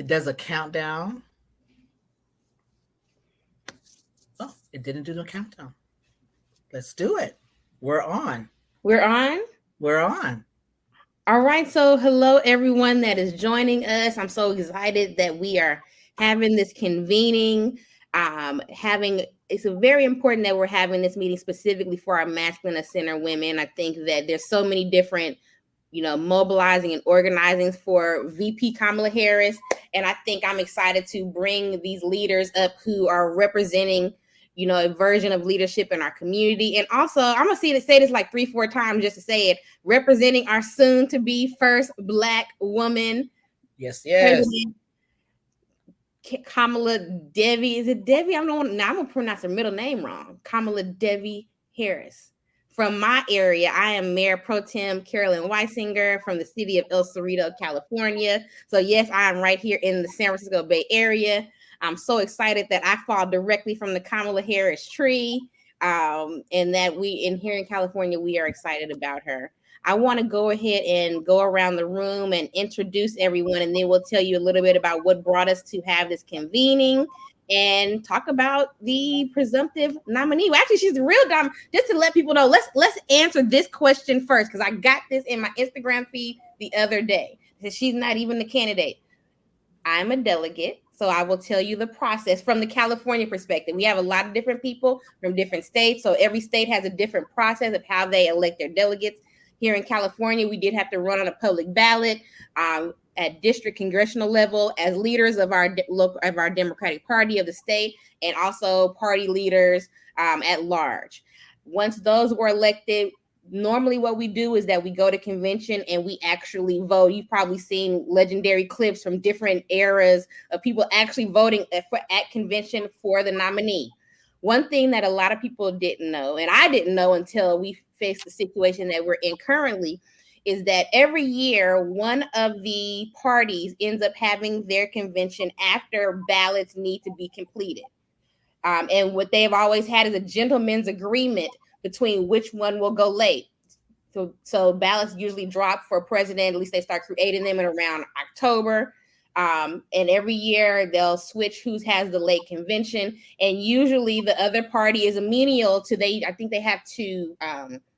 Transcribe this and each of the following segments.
There's a countdown. Oh, it didn't do the countdown. Let's do it. We're on. We're on. We're on. All right. So, hello, everyone that is joining us. I'm so excited that we are having this convening. It's very important that we're having this meeting specifically for our masculine center women. I think that there's so many different, mobilizing and organizing for VP Kamala Harris. And I think I'm excited to bring these leaders up who are representing a version of leadership in our community. And also, I'm going to say this like 3-4 times just to say it, representing our soon to be first Black woman. Yes. President Kamala Devi. Is it Devi? I'm going to pronounce her middle name wrong. Kamala Devi Harris. From my area, I am Mayor Pro Tem Carolyn Weisinger from the city of El Cerrito, California. So yes, I am right here in the San Francisco Bay Area. I'm so excited that I fall directly from the Kamala Harris tree, and that here in California, we are excited about her. I want to go ahead and go around the room and introduce everyone, and then we'll tell you a little bit about what brought us to have this convening and talk about the presumptive nominee. Well, actually, she's the real dumb. Just to let people know, let's answer this question first, because I got this in my Instagram feed the other day. She's not even the candidate. I'm a delegate, so I will tell you the process from the California perspective. We have a lot of different people from different states, so every state has a different process of how they elect their delegates. Here in California, we did have to run on a public ballot at district congressional level as leaders of our Democratic Party of the state, and also party leaders at large. Once those were elected, normally what we do is that we go to convention and we actually vote. You've probably seen legendary clips from different eras of people actually voting at convention for the nominee. One thing that a lot of people didn't know, and I didn't know until we faced the situation that we're in currently, is that every year one of the parties ends up having their convention after ballots need to be completed. And what they've always had is a gentleman's agreement between which one will go late. So ballots usually drop for president. At least they start creating them in around October. And every year they'll switch who has the late convention. And usually the other party is amenable to I think they have to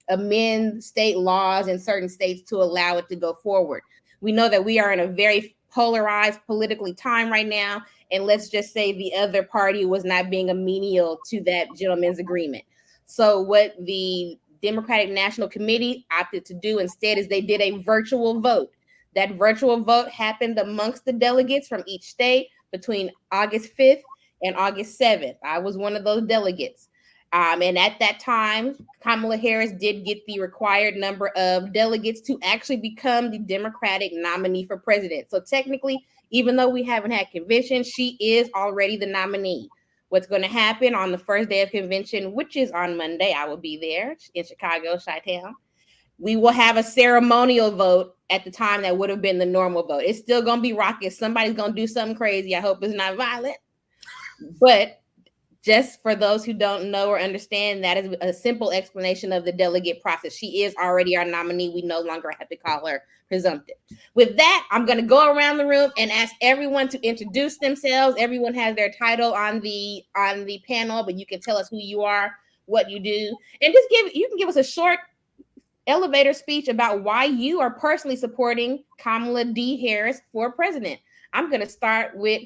amend state laws in certain states to allow it to go forward. We know that we are in a very polarized politically time right now. And let's just say the other party was not being amenable to that gentleman's agreement. So what the Democratic National Committee opted to do instead is they did a virtual vote. That virtual vote happened amongst the delegates from each state between August 5th and August 7th. I was one of those delegates. And at that time, Kamala Harris did get the required number of delegates to actually become the Democratic nominee for president. So technically, even though we haven't had convention, she is already the nominee. What's going to happen on the first day of convention, which is on Monday, I will be there in Chicago, Chi-Town. We will have a ceremonial vote at the time that would have been the normal vote. It's still going to be raucous. Somebody's going to do something crazy. I hope it's not violent. But just for those who don't know or understand, that is a simple explanation of the delegate process. She is already our nominee. We no longer have to call her presumptive. With that, I'm going to go around the room and ask everyone to introduce themselves. Everyone has their title on the panel, but you can tell us who you are, what you do, and you can give us a short elevator speech about why you are personally supporting Kamala D. Harris for president. I'm going to start with,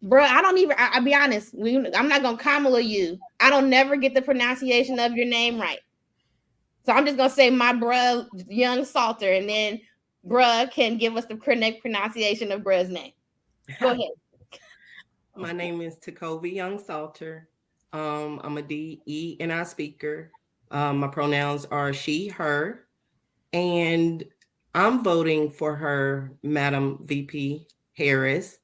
bro, I'll be honest, I'm not going to Kamala you. I don't never get the pronunciation of your name right. So I'm just going to say my bruh, Young Salter, and then bruh can give us the correct pronunciation of bruh's name. Go ahead. My name is Takovi Young Salter. I'm a DE&I speaker. My pronouns are she, her, and I'm voting for her, Madam VP Harris,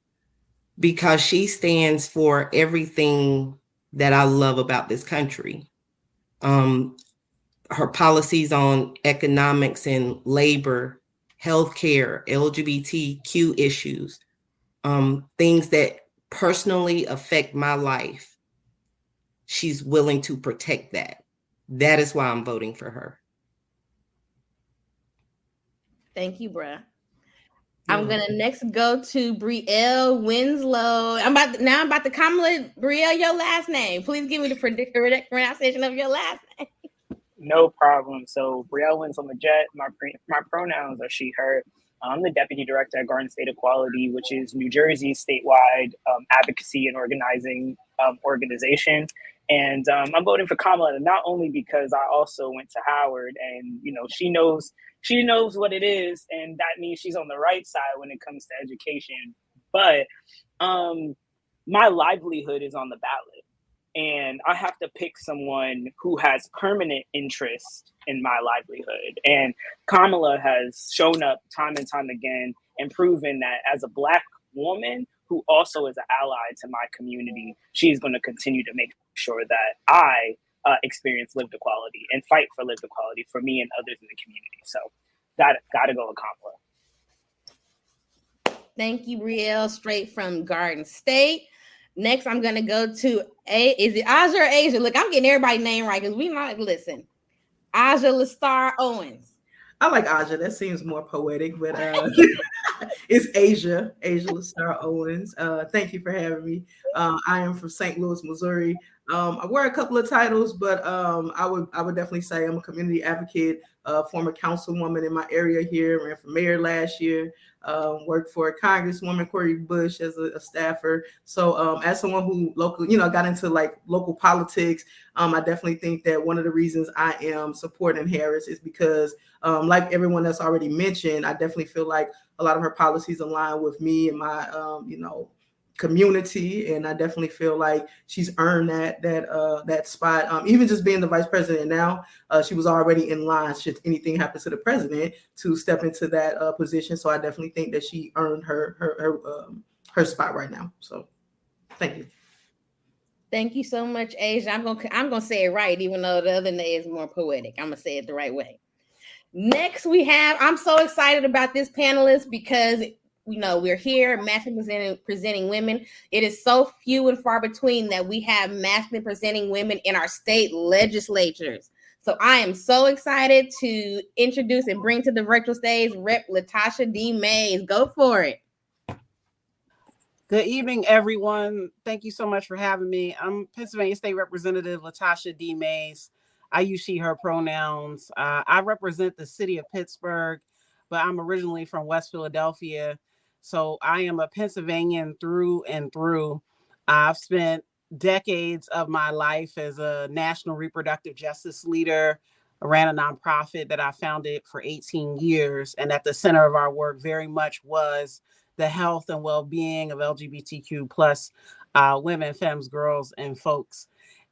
because she stands for everything that I love about this country. Her policies on economics and labor, healthcare, LGBTQ issues, things that personally affect my life. She's willing to protect that. That is why I'm voting for her. Thank you, bruh. I'm gonna next go to Brielle Winslow. I'm about to Kamala Brielle, your last name. Please give me the correct pronunciation of your last name. No problem. So Brielle Winslow Majet. My pronouns are she, her. I'm the deputy director at Garden State Equality, which is New Jersey's statewide advocacy and organizing organization. And I'm voting for Kamala not only because I also went to Howard, and she knows what it is, and that means she's on the right side when it comes to education. But my livelihood is on the ballot. And I have to pick someone who has permanent interest in my livelihood. And Kamala has shown up time and time again and proven that as a Black woman who also is an ally to my community, she's going to continue to make sure that I experience lived equality and fight for lived equality for me and others in the community. So got to go with Kamala. Thank you, Brielle, straight from Garden State. Next, I'm gonna go to is it Aja or Asia? Look, I'm getting everybody's name right because we not listen. Aja Lastar Owens. I like Aja. That seems more poetic, but it's Asia Lastar Owens. Thank you for having me. I am from St. Louis, Missouri. I wear a couple of titles, but I would definitely say I'm a community advocate, former councilwoman in my area here, ran for mayor last year, worked for Congresswoman Cori Bush as a staffer. So as someone who got into like local politics, I definitely think that one of the reasons I am supporting Harris is because like everyone that's already mentioned, I definitely feel like a lot of her policies align with me and my community, and I definitely feel like she's earned that spot. Even just being the vice president now, she was already in line should anything happen to the president to step into that position. So I definitely think that she earned her spot right now. So thank you. Thank you so much, Asia. I'm gonna say it right, even though the other name is more poetic. I'm gonna say it the right way. Next, I'm so excited about this panelist because we're here masculine presenting women. It is so few and far between that we have masculine presenting women in our state legislatures. So I am so excited to introduce and bring to the virtual stage Rep. Latasha D. Mays. Go for it. Good evening, everyone. Thank you so much for having me. I'm Pennsylvania State Representative Latasha D. Mays. I use she, her pronouns. I represent the city of Pittsburgh, but I'm originally from West Philadelphia. So I am a Pennsylvanian through and through. I've spent decades of my life as a national reproductive justice leader. I ran a nonprofit that I founded for 18 years. And at the center of our work very much was the health and well-being of LGBTQ plus women, femmes, girls, and folks.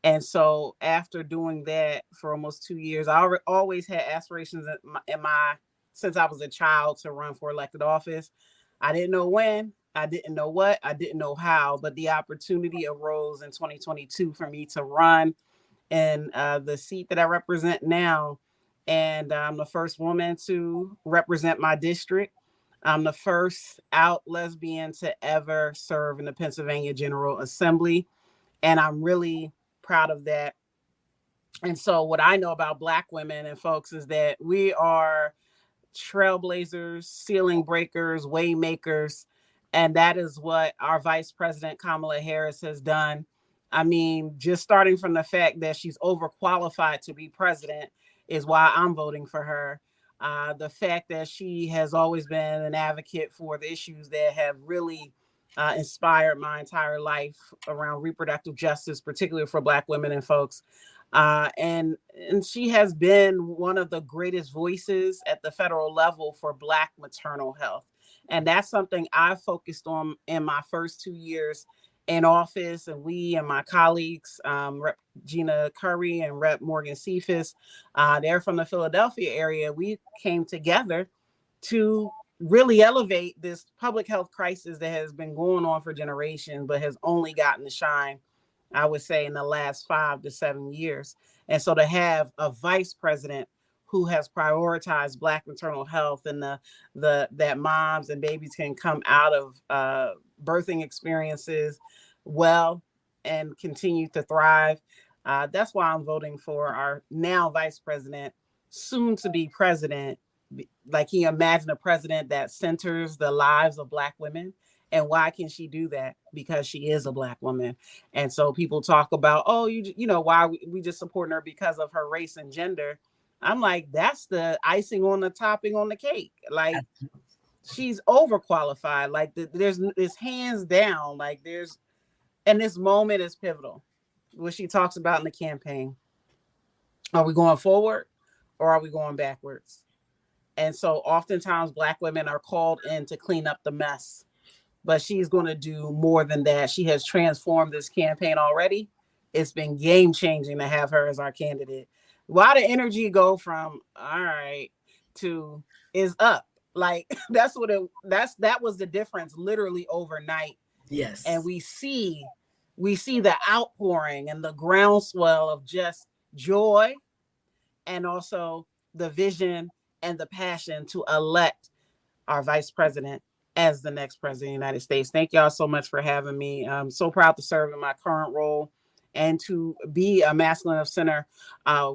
And so after doing that for almost 2 years, I always had aspirations since I was a child to run for elected office. I didn't know when, I didn't know what, I didn't know how, but the opportunity arose in 2022 for me to run in the seat that I represent now. And I'm the first woman to represent my district. I'm the first out lesbian to ever serve in the Pennsylvania General Assembly. And I'm really proud of that. And so what I know about Black women and folks is that we are trailblazers, ceiling breakers, way makers. And that is what our Vice President Kamala Harris has done. I mean, just starting from the fact that she's overqualified to be president is why I'm voting for her. The fact that she has always been an advocate for the issues that have really inspired my entire life around reproductive justice, particularly for Black women and folks. And she has been one of the greatest voices at the federal level for Black maternal health. And that's something I focused on in my first 2 years in office. And we and my colleagues, Rep. Gina Curry and Rep. Morgan Cephas, they're from the Philadelphia area. We came together to really elevate this public health crisis that has been going on for generations, but has only gotten to shine, I would say, in the last 5 to 7 years. And so to have a vice president who has prioritized Black maternal health and that moms and babies can come out of birthing experiences well and continue to thrive. That's why I'm voting for our now vice president, soon to be president, Like, can you imagine a president that centers the lives of Black women? And why can she do that? Because she is a Black woman. And so people talk about, oh, you know, why we just supporting her because of her race and gender. I'm like, that's the icing on the topping on the cake. Like, she's overqualified. Like, there's this hands down. Like, and this moment is pivotal. What she talks about in the campaign. Are we going forward or are we going backwards? And so oftentimes Black women are called in to clean up the mess, but she's going to do more than that. She has transformed this campaign already. It's been game changing to have her as our candidate. Why the energy go from all right to is up? Like, that was the difference literally overnight. Yes. And we see the outpouring and the groundswell of just joy, and also the vision and the passion to elect our vice president as the next president of the United States. Thank y'all so much for having me. I'm so proud to serve in my current role and to be a masculine of center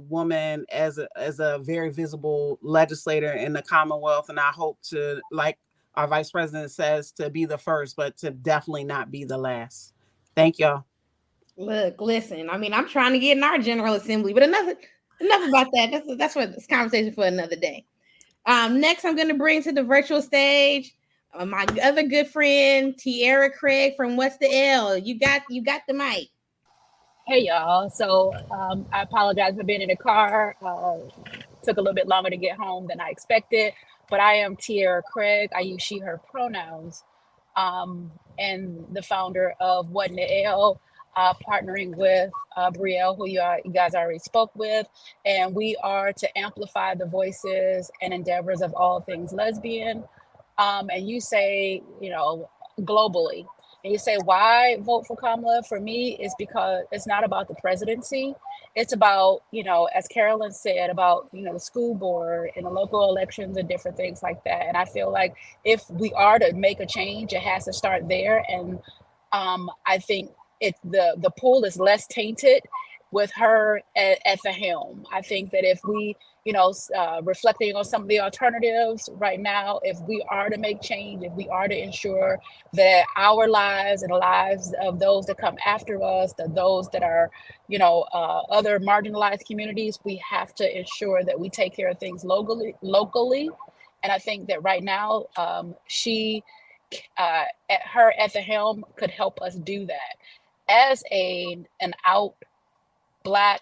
woman as a very visible legislator in the Commonwealth. And I hope to, like our vice president says, to be the first, but to definitely not be the last. Thank y'all. Look, listen, I mean, I'm trying to get in our General Assembly, but enough about that. That's what this conversation for another day. Next, I'm going to bring to the virtual stage my other good friend, Tiara Craig from What's the L. You got the mic. Hey, y'all. So I apologize for being in the car. Took a little bit longer to get home than I expected, but I am Tiara Craig. I use she, her pronouns, and the founder of What in the L, partnering with Brielle, who you guys already spoke with. And we are to amplify the voices and endeavors of all things lesbian. And you say, globally. And you say, why vote for Kamala? For me, it's because it's not about the presidency. It's about, as Carolyn said, about, the school board and the local elections and different things like that. And I feel like if we are to make a change, it has to start there. And I think the pool is less tainted with her at the helm. I think that if we, reflecting on some of the alternatives right now, if we are to make change, if we are to ensure that our lives and the lives of those that come after us, those that are, other marginalized communities, we have to ensure that we take care of things locally. And I think that right now, she, her at the helm could help us do that. As an out Black,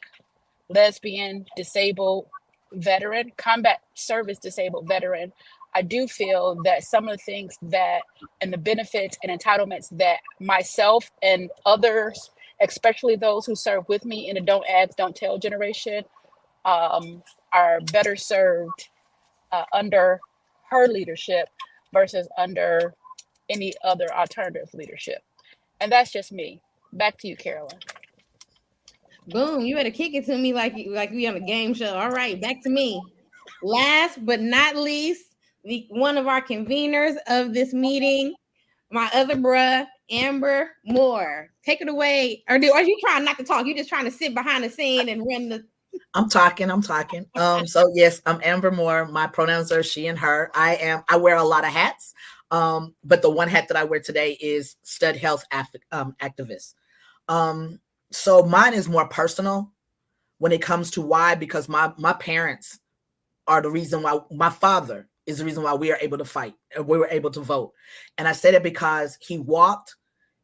lesbian, disabled veteran, combat service disabled veteran, I do feel that some of the things that and the benefits and entitlements that myself and others, especially those who serve with me in the don't ask, don't tell generation, are better served under her leadership versus under any other alternative leadership. And that's just me. Back to you, Carolyn. Boom, you better kick it to me like we on a game show. All right, back to me. Last but not least, one of our conveners of this meeting, my other bruh, Amber Moore. Take it away. Or are you trying not to talk? You're just trying to sit behind the scene and run the... I'm talking. So yes, I'm Amber Moore. My pronouns are she and her. I wear a lot of hats. But the one hat that I wear today is stud health activist. So mine is more personal when it comes to why, because my parents are the reason why, my father is the reason why we are able to fight and we were able to vote. And I said it because he walked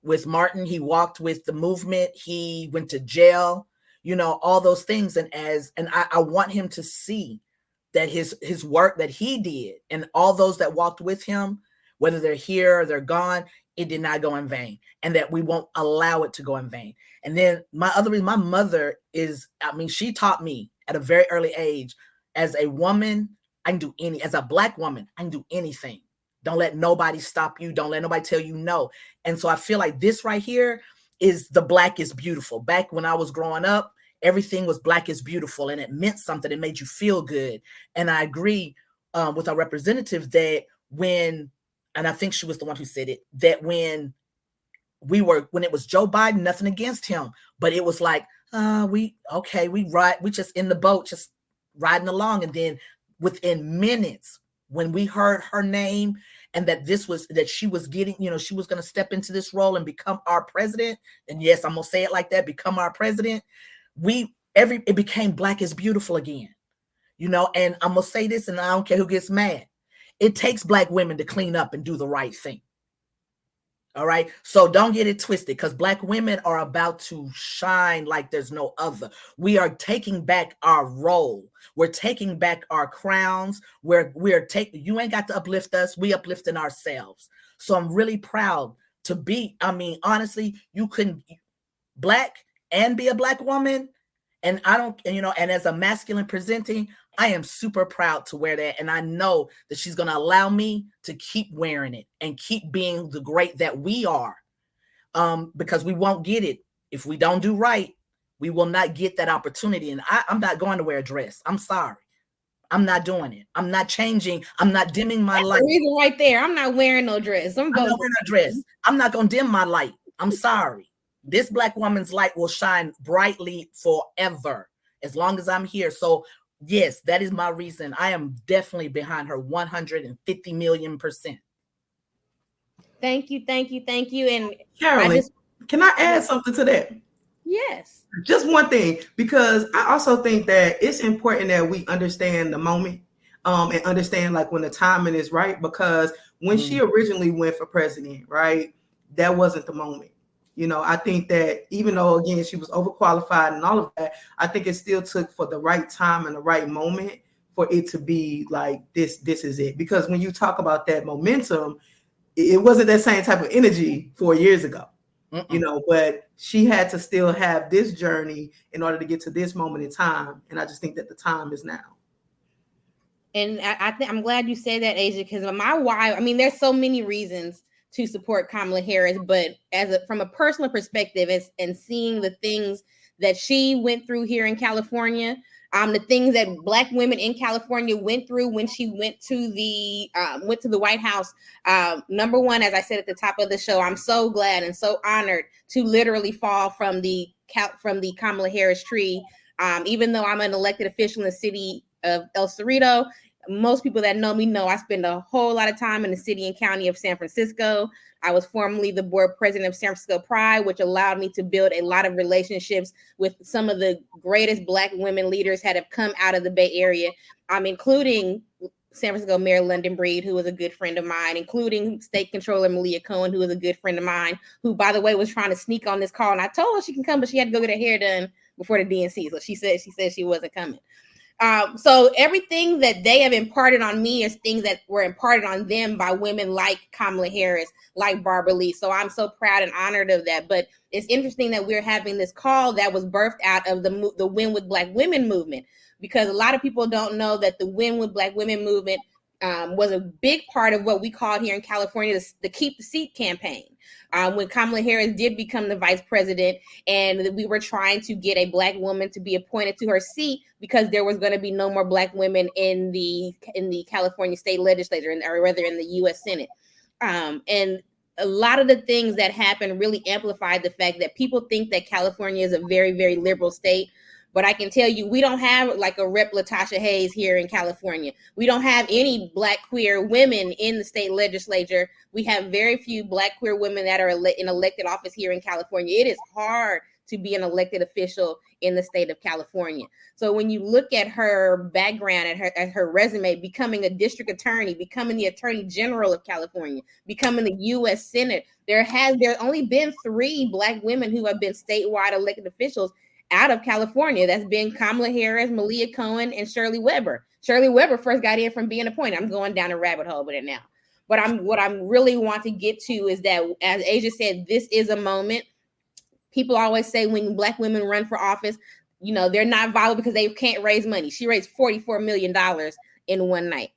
with Martin, he walked with the movement, he went to jail, all those things. And I want him to see that his work that he did and all those that walked with him, whether they're here or they're gone, it did not go in vain, and that we won't allow it to go in vain. And then my mother she taught me at a very early age, as a woman, I can do as a Black woman, I can do anything. Don't let nobody stop you. Don't let nobody tell you no. And so I feel like this right here is the Black is beautiful. Back when I was growing up, everything was Black is beautiful, and it meant something. It made you feel good. And I agree with our representative that and I think she was the one who said it, that when it was Joe Biden, nothing against him, but it was like, we just in the boat, just riding along. And then within minutes when we heard her name and that she was getting, she was going to step into this role and become our president. And yes, I'm going to say it like that, become our president. It became Black is beautiful again, and I'm going to say this, and I don't care who gets mad. It takes Black women to clean up and do the right thing. All right. So don't get it twisted, because Black women are about to shine like there's no other. We are taking back our role. We're taking back our crowns. You ain't got to uplift us. We uplifting ourselves. So I'm really proud to be, honestly, you couldn't Black and be a Black woman. And and as a masculine presenting, I am super proud to wear that. And I know that she's going to allow me to keep wearing it and keep being the great that we are. Because we won't get it. If we don't do right, we will not get that opportunity. And I'm not going to wear a dress. I'm sorry. I'm not doing it. I'm not changing. I'm not dimming my light. The reason right there. I'm not wearing no dress. I'm not wearing a dress. I'm not going to dim my light. I'm sorry. This Black woman's light will shine brightly forever as long as I'm here. So yes, that is my reason. I am definitely behind her 150 million%. Thank you. And Carolyn, can I add something to that? Yes. Just one thing, because I also think that it's important that we understand the moment and understand like when the timing is right, because when she originally went for president, right, that wasn't the moment. I think that even though, again, she was overqualified and all of that, I think it still took for the right time and the right moment for it to be like, this is it. Because when you talk about that momentum, it wasn't that same type of energy 4 years ago, but she had to still have this journey in order to get to this moment in time. And I just think that the time is now. And I'm glad you said that, Asia, because my why, there's so many reasons to support Kamala Harris, but from a personal perspective, and seeing the things that she went through here in California, the things that Black women in California went through when she went to the White House. Number one, as I said at the top of the show, I'm so glad and so honored to literally fall from the Kamala Harris tree. Even though I'm an elected official in the city of El Cerrito, most people that know me know I spend a whole lot of time in the city and county of San Francisco. I was formerly the board president of San Francisco Pride, which allowed me to build a lot of relationships with some of the greatest Black women leaders that have come out of the Bay Area, including San Francisco Mayor London Breed, who was a good friend of mine, including State Controller Malia Cohen, who was a good friend of mine, who, by the way, was trying to sneak on this call. And I told her she can come, but she had to go get her hair done before the DNC. So she said she wasn't coming. So everything that they have imparted on me is things that were imparted on them by women like Kamala Harris, like Barbara Lee. So I'm so proud and honored of that. But it's interesting that we're having this call that was birthed out of the Win with Black Women movement, because a lot of people don't know that the Win with Black Women movement was a big part of what we called here in California the Keep the Seat campaign. When Kamala Harris did become the vice president, and we were trying to get a Black woman to be appointed to her seat because there was going to be no more Black women in the California state legislature, or rather in the U.S. Senate. And a lot of the things that happened really amplified the fact that people think that California is a very, very liberal state. But I can tell you, we don't have like a Rep. Latasha Hayes here in California. We don't have any Black queer women in the state legislature. We have very few Black queer women that are in elected office here in California. It is hard to be an elected official in the state of California. So when you look at her background, at her resume, becoming a district attorney, becoming the Attorney General of California, becoming the U.S. Senate, there only been 3 Black women who have been statewide elected officials out of California. That's been Kamala Harris, Malia Cohen, and Shirley Weber. Shirley Weber first got in from being appointed. I'm going down a rabbit hole with it now. But what I'm really want to get to is that, as Asia said, this is a moment. People always say when Black women run for office, they're not viable because they can't raise money. She raised $44 million in one night.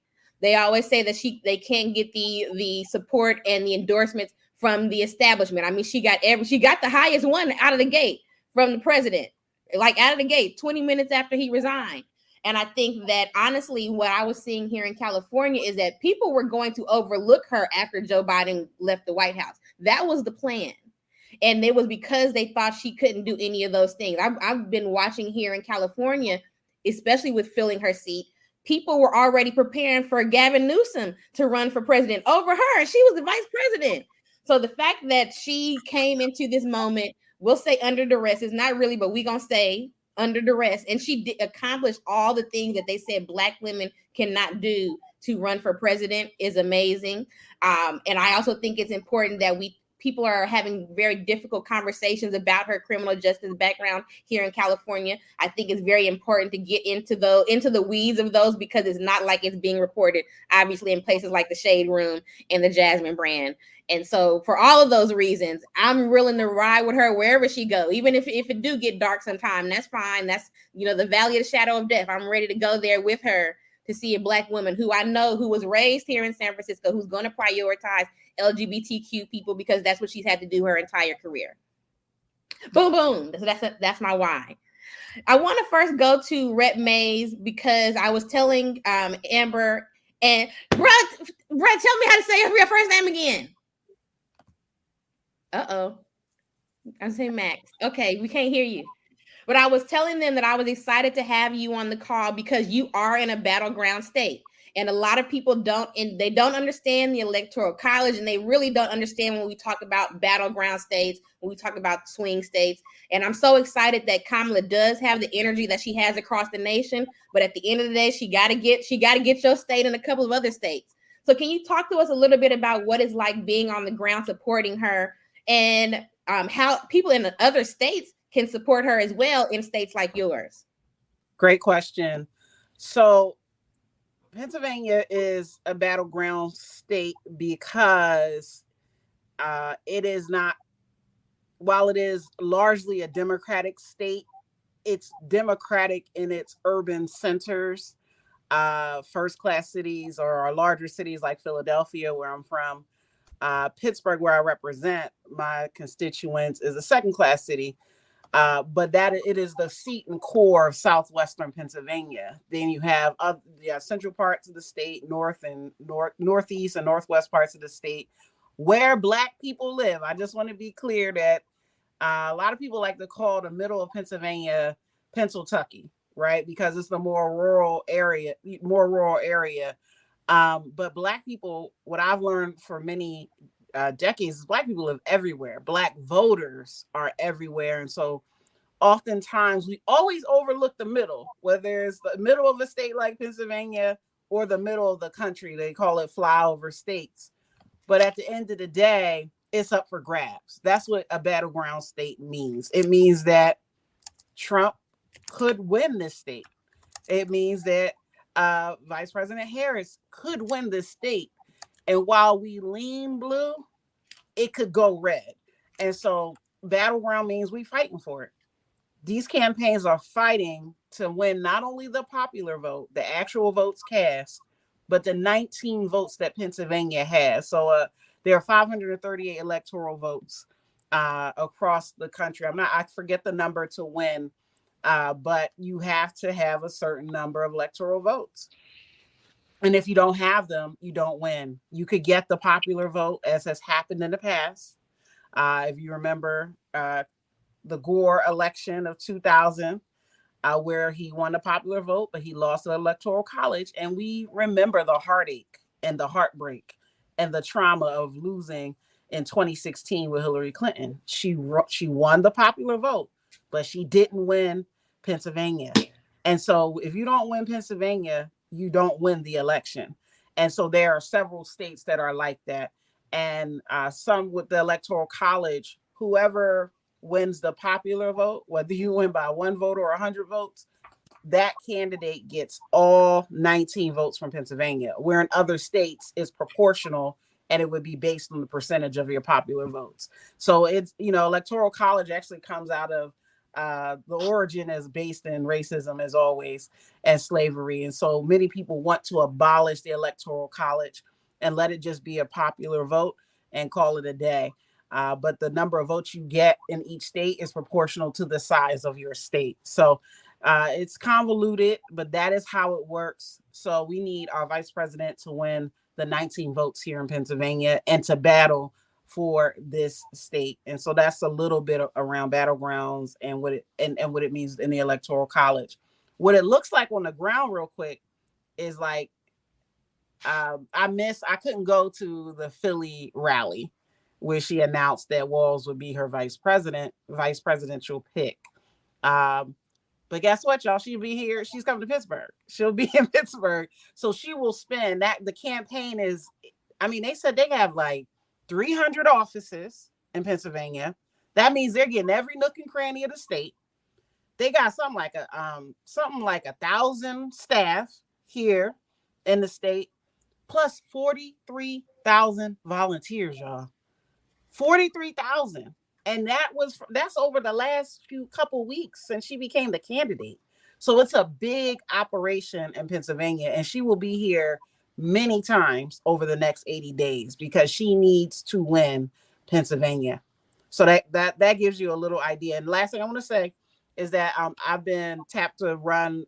They always say that they can't get the support and the endorsements from the establishment. She got the highest one out of the gate from the president. Like out of the gate, 20 minutes after he resigned. And I think that honestly, what I was seeing here in California is that people were going to overlook her after Joe Biden left the White House. That was the plan. And it was because they thought she couldn't do any of those things. I've been watching here in California, especially with filling her seat, people were already preparing for Gavin Newsom to run for president over her. She was the vice president. So the fact that she came into this moment, we'll say under duress, is not really, but we're going to say under duress. And she accomplished all the things that they said Black women cannot do to run for president is amazing. And I also think it's important that people are having very difficult conversations about her criminal justice background here in California. I think it's very important to get into the weeds of those, because it's not like it's being reported, obviously, in places like the Shade Room and the Jasmine brand. And so for all of those reasons, I'm willing to ride with her wherever she go, even if it do get dark sometime. That's fine. That's, the valley of the shadow of death. I'm ready to go there with her to see a Black woman who I know who was raised here in San Francisco, who's going to prioritize LGBTQ people, because that's what she's had to do her entire career. Boom, boom. That's my why. I want to first go to Rep Mays, because I was telling Amber and Brett, tell me how to say your first name again. I'm saying Max. Okay, we can't hear you. But I was telling them that I was excited to have you on the call because you are in a battleground state. And a lot of people don't understand the Electoral College, and they really don't understand when we talk about battleground states, when we talk about swing states. And I'm so excited that Kamala does have the energy that she has across the nation. But at the end of the day, she got to get your state and a couple of other states. So can you talk to us a little bit about what it's like being on the ground supporting her, and how people in the other states can support her as well in states like yours? Great question. So Pennsylvania is a battleground state because it is not, while it is largely a Democratic state, it's Democratic in its urban centers, first-class cities or larger cities like Philadelphia, where I'm from. Pittsburgh, where I represent my constituents, is a second-class city. But that it is the seat and core of southwestern Pennsylvania. Then you have central parts of the state, northeast and northwest parts of the state, where Black people live. I just want to be clear that a lot of people like to call the middle of Pennsylvania Pennsyltucky, right? Because it's the more rural area. But Black people, what I've learned for many decades, is Black people live everywhere. Black voters are everywhere. And so oftentimes we always overlook the middle, whether it's the middle of a state like Pennsylvania or the middle of the country. They call it flyover states. But at the end of the day, it's up for grabs. That's what a battleground state means. It means that Trump could win this state. It means that Vice President Harris could win this state. And while we lean blue, it could go red. And so battleground means we fighting for it. These campaigns are fighting to win not only the popular vote, the actual votes cast, but the 19 votes that Pennsylvania has. So there are 538 electoral votes across the country. I forget the number to win, but you have to have a certain number of electoral votes. And if you don't have them, you don't win. You could get the popular vote, as has happened in the past. If you remember the Gore election of 2000, where he won the popular vote, but he lost the Electoral College. And we remember the heartache and the heartbreak and the trauma of losing in 2016 with Hillary Clinton. She won the popular vote, but she didn't win Pennsylvania. And so if you don't win Pennsylvania, you don't win the election. And so there are several states that are like that. And some with the Electoral College, whoever wins the popular vote, whether you win by 1 vote or 100 votes, that candidate gets all 19 votes from Pennsylvania, where in other states it's proportional and it would be based on the percentage of your popular votes. So it's, Electoral College actually comes out of the origin is based in racism, as always, and slavery. And so many people want to abolish the Electoral College and let it just be a popular vote and call it a day. But the number of votes you get in each state is proportional to the size of your state. So it's convoluted, but that is how it works. So we need our vice president to win the 19 votes here in Pennsylvania and to battle for this state. And so that's a little bit around battlegrounds and what it means in the Electoral College. What it looks like on the ground real quick is like, I couldn't go to the Philly rally where she announced that Walz would be her vice presidential pick. But guess what, y'all? She'll be here. She's coming to Pittsburgh. She'll be in Pittsburgh. So she will spend that. The campaign is, I mean, they said they have like 300 offices in Pennsylvania. That means they're getting every nook and cranny of the state. They got something like 1,000 staff here in the state, plus 43,000 volunteers, y'all. 43,000. And that's over the last couple weeks since she became the candidate. So it's a big operation in Pennsylvania, and she will be here many times over the next 80 days because she needs to win Pennsylvania. So that gives you a little idea. And last thing I want to say is that I've been tapped to run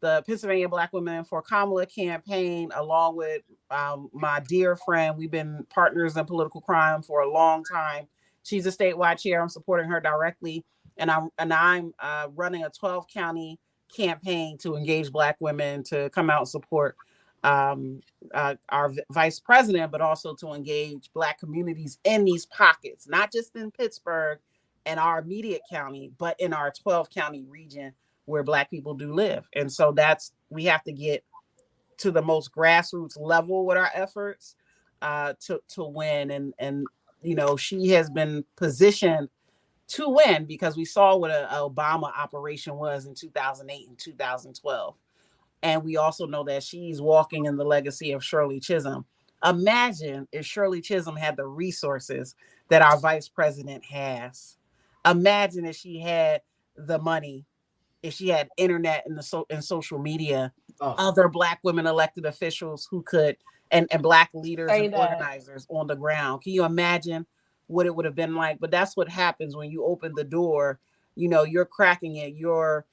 the Pennsylvania Black Women for Kamala campaign, along with my dear friend. We've been partners in political crime for a long time. She's a statewide chair. I'm supporting her directly, and I'm running a 12-county campaign to engage Black women to come out and support our vice president, but also to engage Black communities in these pockets, not just in Pittsburgh and our immediate county, but in our 12-county region where Black people do live. And so we have to get to the most grassroots level with our efforts to win. And you know, she has been positioned to win because we saw what an Obama operation was in 2008 and 2012. And we also know that she's walking in the legacy of Shirley Chisholm. Imagine if Shirley Chisholm had the resources that our vice president has. Imagine if she had the money, if she had internet and social media, other Black women elected officials who could, and Black leaders and organizers on the ground. Can you imagine what it would have been like? But that's what happens when you open the door. You know, you're cracking it. You're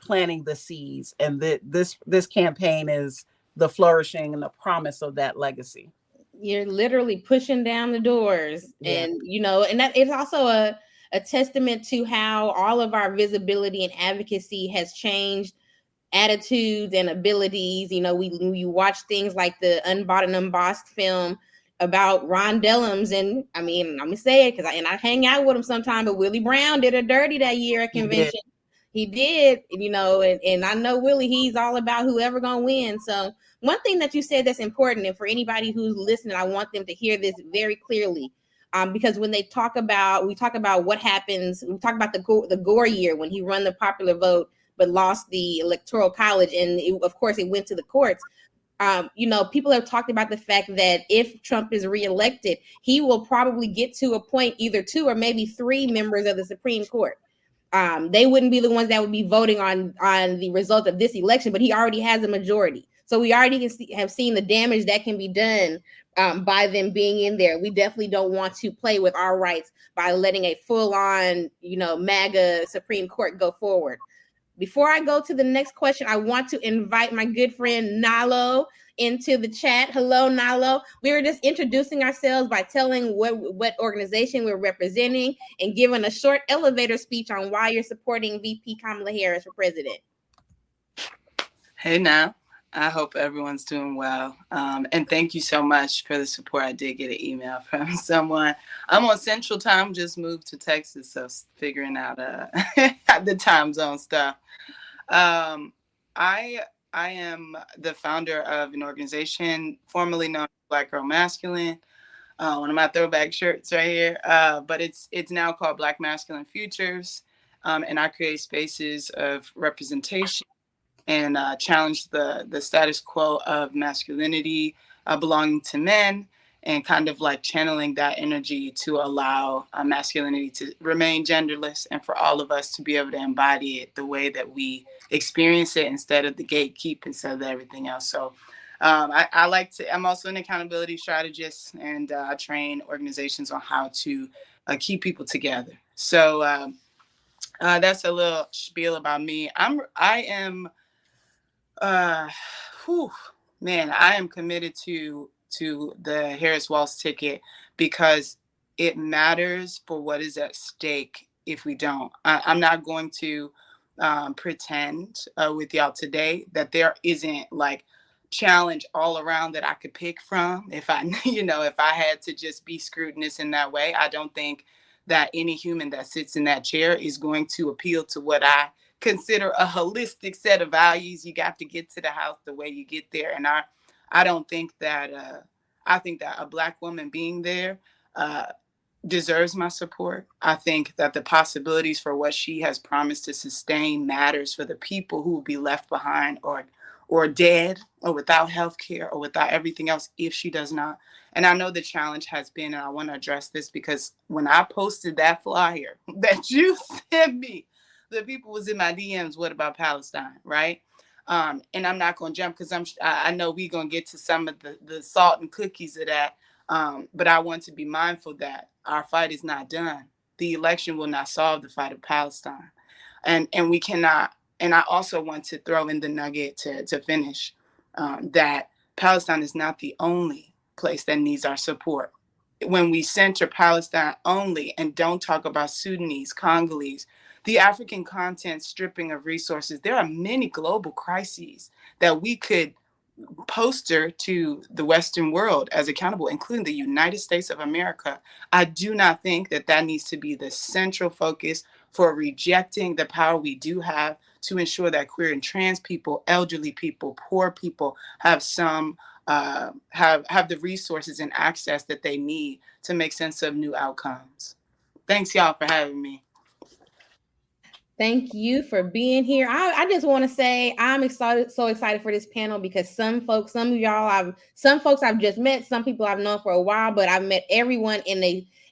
planting the seeds, and this campaign is the flourishing and the promise of that legacy. You're literally pushing down the doors, and you know, and that is also a testament to how all of our visibility and advocacy has changed attitudes and abilities. You know, you watch things like the Unbought and Unbossed film about Ron Dellums, and I mean, I'm gonna say it because I hang out with him sometime, but Willie Brown did her dirty that year at convention. He did, you know, and I know Willie, he's all about whoever gonna win. So one thing that you said that's important, and for anybody who's listening, I want them to hear this very clearly. Because when we talk about what happens, we talk about the Gore year when he won the popular vote but lost the electoral college, and of course it went to the courts. You know, people have talked about the fact that if Trump is reelected, he will probably get to appoint either 2 or maybe 3 members of the Supreme Court. They wouldn't be the ones that would be voting on the result of this election, but he already has a majority. So we already have seen the damage that can be done by them being in there. We definitely don't want to play with our rights by letting a full-on, you know, MAGA Supreme Court go forward. Before I go to the next question, I want to invite my good friend Nalo into the chat. Hello, Nalo. We were just introducing ourselves by telling what organization we're representing and giving a short elevator speech on why you're supporting VP Kamala Harris for president. Hey now. I hope everyone's doing well. And thank you so much for the support. I did get an email from someone. I'm on Central Time, just moved to Texas, so figuring out the time zone stuff. I am the founder of an organization formerly known as Black Girl Masculine. One of my throwback shirts right here. But it's now called Black Masculine Futures. And I create spaces of representation and challenge the status quo of masculinity belonging to men, and kind of like channeling that energy to allow masculinity to remain genderless, and for all of us to be able to embody it the way that we experience it instead of the gatekeep, instead of everything else. So I'm also an accountability strategist, and I train organizations on how to keep people together. So that's a little spiel about me. I am committed to the Harris Walz ticket because it matters for what is at stake if we don't. I'm not going to pretend with y'all today that there isn't like challenge all around that I could pick from. If I, if I had to just be scrutinous in that way, I don't think that any human that sits in that chair is going to appeal to what I consider a holistic set of values. You got to get to the house the way you get there. And I don't think that, I think that a Black woman being there deserves my support. I think that the possibilities for what she has promised to sustain matters for the people who will be left behind or dead or without health care or without everything else if she does not. And I know the challenge has been, and I want to address this because when I posted that flyer that you sent me, the people was in my DMs, what about Palestine, right? And I'm not going to jump because I know we're going to get to some of the salt and cookies of that. But I want to be mindful that our fight is not done. The election will not solve the fight of Palestine. And we cannot, and I also want to throw in the nugget to finish that Palestine is not the only place that needs our support. When we center Palestine only and don't talk about Sudanese, Congolese, the African continent stripping of resources, there are many global crises that we could poster to the Western world as accountable, including the United States of America. I do not think that needs to be the central focus for rejecting the power we do have to ensure that queer and trans people, elderly people, poor people have some have the resources and access that they need to make sense of new outcomes. Thanks y'all for having me. Thank you for being here. I just want to say I'm so excited for this panel because some folks I've just met, some people I've known for a while, but I've met everyone in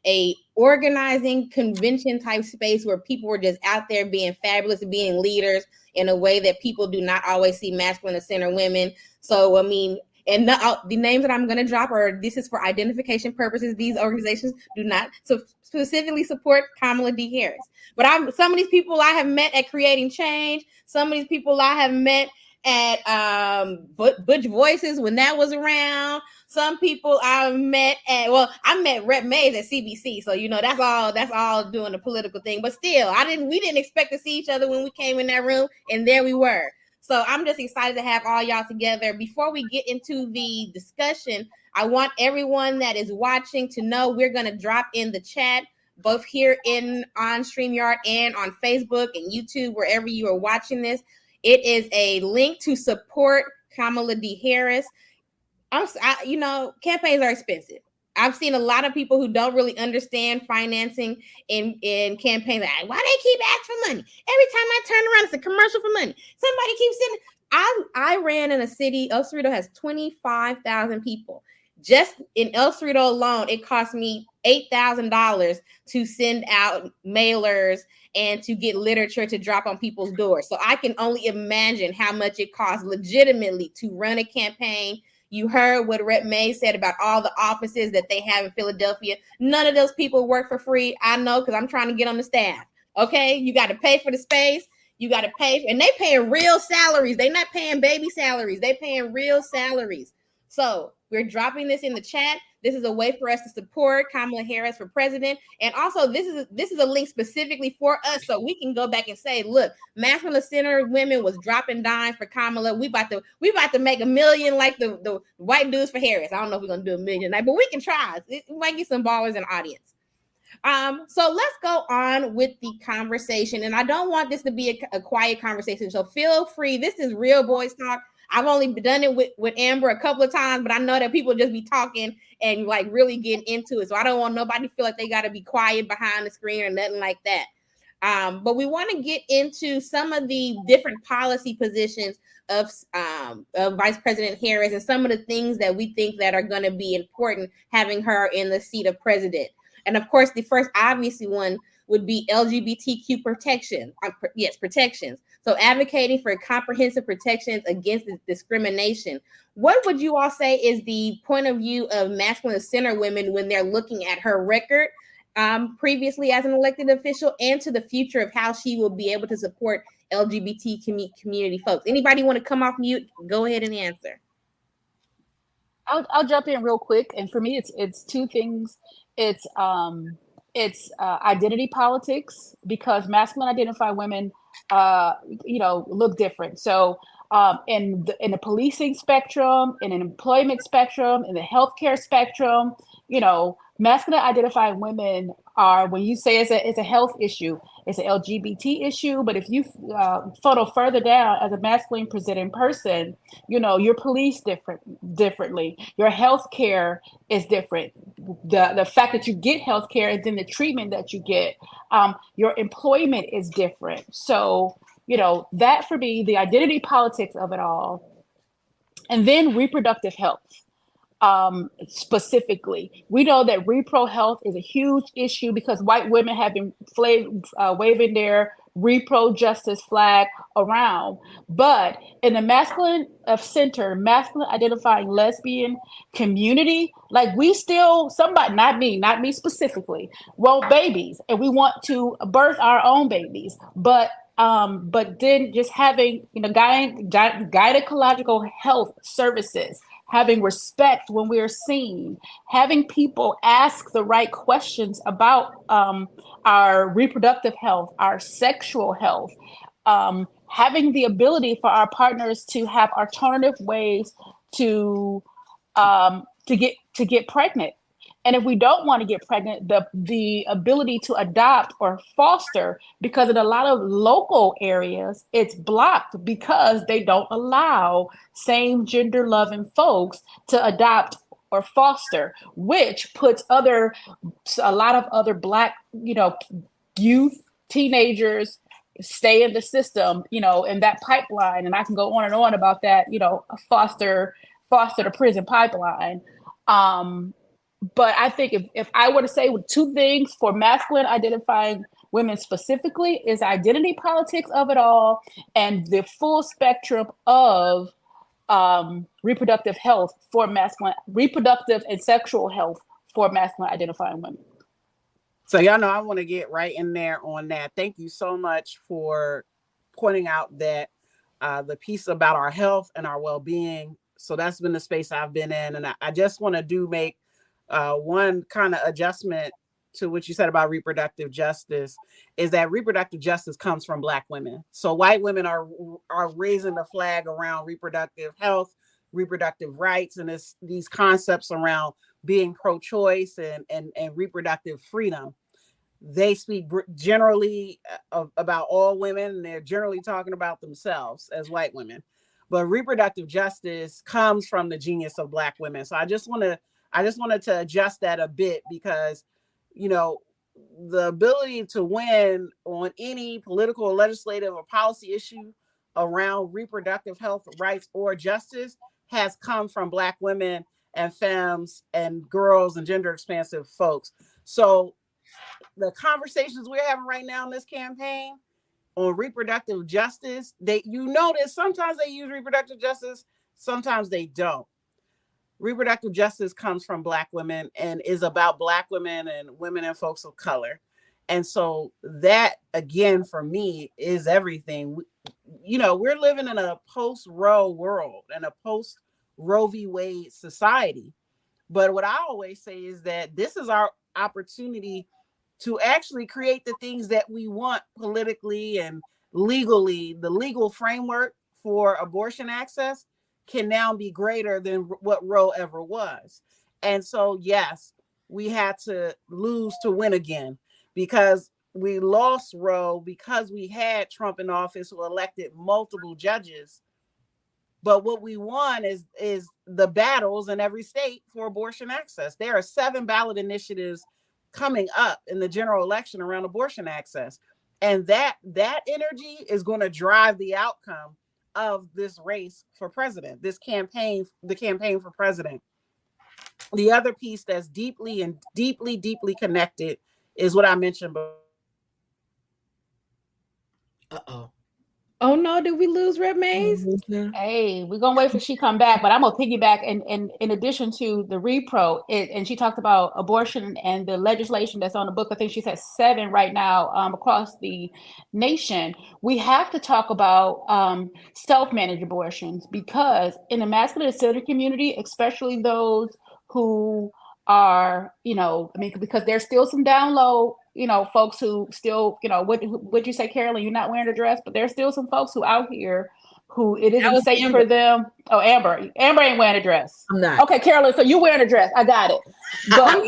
a organizing convention type space where people were just out there being fabulous and being leaders in a way that people do not always see masculine and center women. So, I mean, and the names that I'm going to drop this is for identification purposes. These organizations do not specifically support Kamala D. Harris. But some of these people I have met at Creating Change, some of these people I have met at Butch Voices when that was around. Some people I met I met Rep Mays at CBC. So, that's all doing the political thing. But still, we didn't expect to see each other when we came in that room, and there we were. So I'm just excited to have all y'all together. Before we get into the discussion, I want everyone that is watching to know we're going to drop in the chat, both here on StreamYard and on Facebook and YouTube, wherever you are watching this. It is a link to support Kamala D. Harris. Campaigns are expensive. I've seen a lot of people who don't really understand financing in campaigns. Like, why they keep asking for money? Every time I turn around, it's a commercial for money. Somebody keeps sending. I ran in a city. El Cerrito has 25,000 people. Just in El Cerrito alone, it cost me $8,000 to send out mailers and to get literature to drop on people's doors. So I can only imagine how much it costs legitimately to run a campaign. You heard what Rep May said about all the offices that they have in Philadelphia. None of those people work for free. I know because I'm trying to get on the staff. Okay, you got to pay for the space. You got to pay, and they paying real salaries. They're not paying baby salaries. They paying real salaries. So we're dropping this in the chat. This is a way for us to support Kamala Harris for president. And also, this is a link specifically for us, so we can go back and say, look, masculine center women was dropping dimes for Kamala. We about to make $1 million like the white dudes for Harris. I don't know if we're gonna do $1 million tonight, but we can try. We might get some ballers in the audience. So let's go on with the conversation. And I don't want this to be a quiet conversation. So feel free. This is Real Boys Talk. I've only done it with Amber a couple of times, but I know that people just be talking and like really getting into it. So I don't want nobody to feel like they got to be quiet behind the screen or nothing like that. But we want to get into some of the different policy positions of Vice President Harris and some of the things that we think that are going to be important having her in the seat of president. And of course, the first obviously one would be LGBTQ protection. Protections. So advocating for comprehensive protections against discrimination. What would you all say is the point of view of masculine center women when they're looking at her record previously as an elected official and to the future of how she will be able to support LGBT community folks? Anybody want to come off mute? Go ahead and answer. I'll jump in real quick. And for me, it's two things. It's identity politics, because masculine identified women look different. So in the policing spectrum, in an employment spectrum, in the healthcare spectrum, masculine identifying women are, when you say it's a health issue, it's an LGBT issue. But if you funnel further down as a masculine presenting person, you're policed differently. Your healthcare is different. The fact that you get healthcare and then the treatment that you get, your employment is different. So, that for me, the identity politics of it all, and then reproductive health. Specifically, we know that repro health is a huge issue because white women have been waving their repro justice flag around. But in the masculine identifying lesbian community, like we still, not me specifically, want babies, and we want to birth our own babies. But then just having gynecological health services, having respect when we are seen, having people ask the right questions about our reproductive health, our sexual health, having the ability for our partners to have alternative ways to get pregnant. And if we don't want to get pregnant, the ability to adopt or foster, because in a lot of local areas, it's blocked because they don't allow same gender loving folks to adopt or foster, which puts a lot of other Black, youth, teenagers stay in the system, in that pipeline. And I can go on and on about that, foster to prison pipeline. But I think if I were to say two things for masculine identifying women specifically, is identity politics of it all and the full spectrum of reproductive health for reproductive and sexual health for masculine identifying women. So y'all know I want to get right in there on that. Thank you so much for pointing out that the piece about our health and our well-being. So that's been the space I've been in. And I just want to make one kind of adjustment to what you said about reproductive justice, is that reproductive justice comes from Black women. So white women are raising the flag around reproductive health, reproductive rights, and these concepts around being pro-choice and reproductive freedom. They speak generally about all women, and they're generally talking about themselves as white women. But reproductive justice comes from the genius of Black women. So I just wanted to adjust that a bit, because, the ability to win on any political or legislative or policy issue around reproductive health rights or justice has come from Black women and femmes and girls and gender expansive folks. So the conversations we're having right now in this campaign on reproductive justice, you notice sometimes they use reproductive justice, sometimes they don't. Reproductive justice comes from Black women and is about Black women and women and folks of color. And so that, again, for me, is everything. We're living in a post-Roe world and a post-Roe v. Wade society. But what I always say is that this is our opportunity to actually create the things that we want politically and legally. The legal framework for abortion access can now be greater than what Roe ever was. And so, yes, we had to lose to win again, because we lost Roe because we had Trump in office who elected multiple judges. But what we won is the battles in every state for abortion access. There are 7 ballot initiatives coming up in the general election around abortion access. And that energy is going to drive the outcome of this race for president, the campaign for president. The other piece that's deeply connected is what I mentioned before. Uh-oh. Oh no, did we lose Rep Mays? Hey, we're gonna wait for she come back, but I'm gonna piggyback and in addition to the repro, and she talked about abortion and the legislation that's on the book. I think she said 7 right now across the nation. We have to talk about self-managed abortions, because in the masculine centered community, especially those who are, because there's still some down low, folks who still, would you say, Carolyn, you're not wearing a dress, but there's still some folks who out here who it isn't safe Amber. for them. Oh, Amber ain't wearing a dress. I'm not. Okay, Carolyn, so you wearing a dress. I got it. But I'm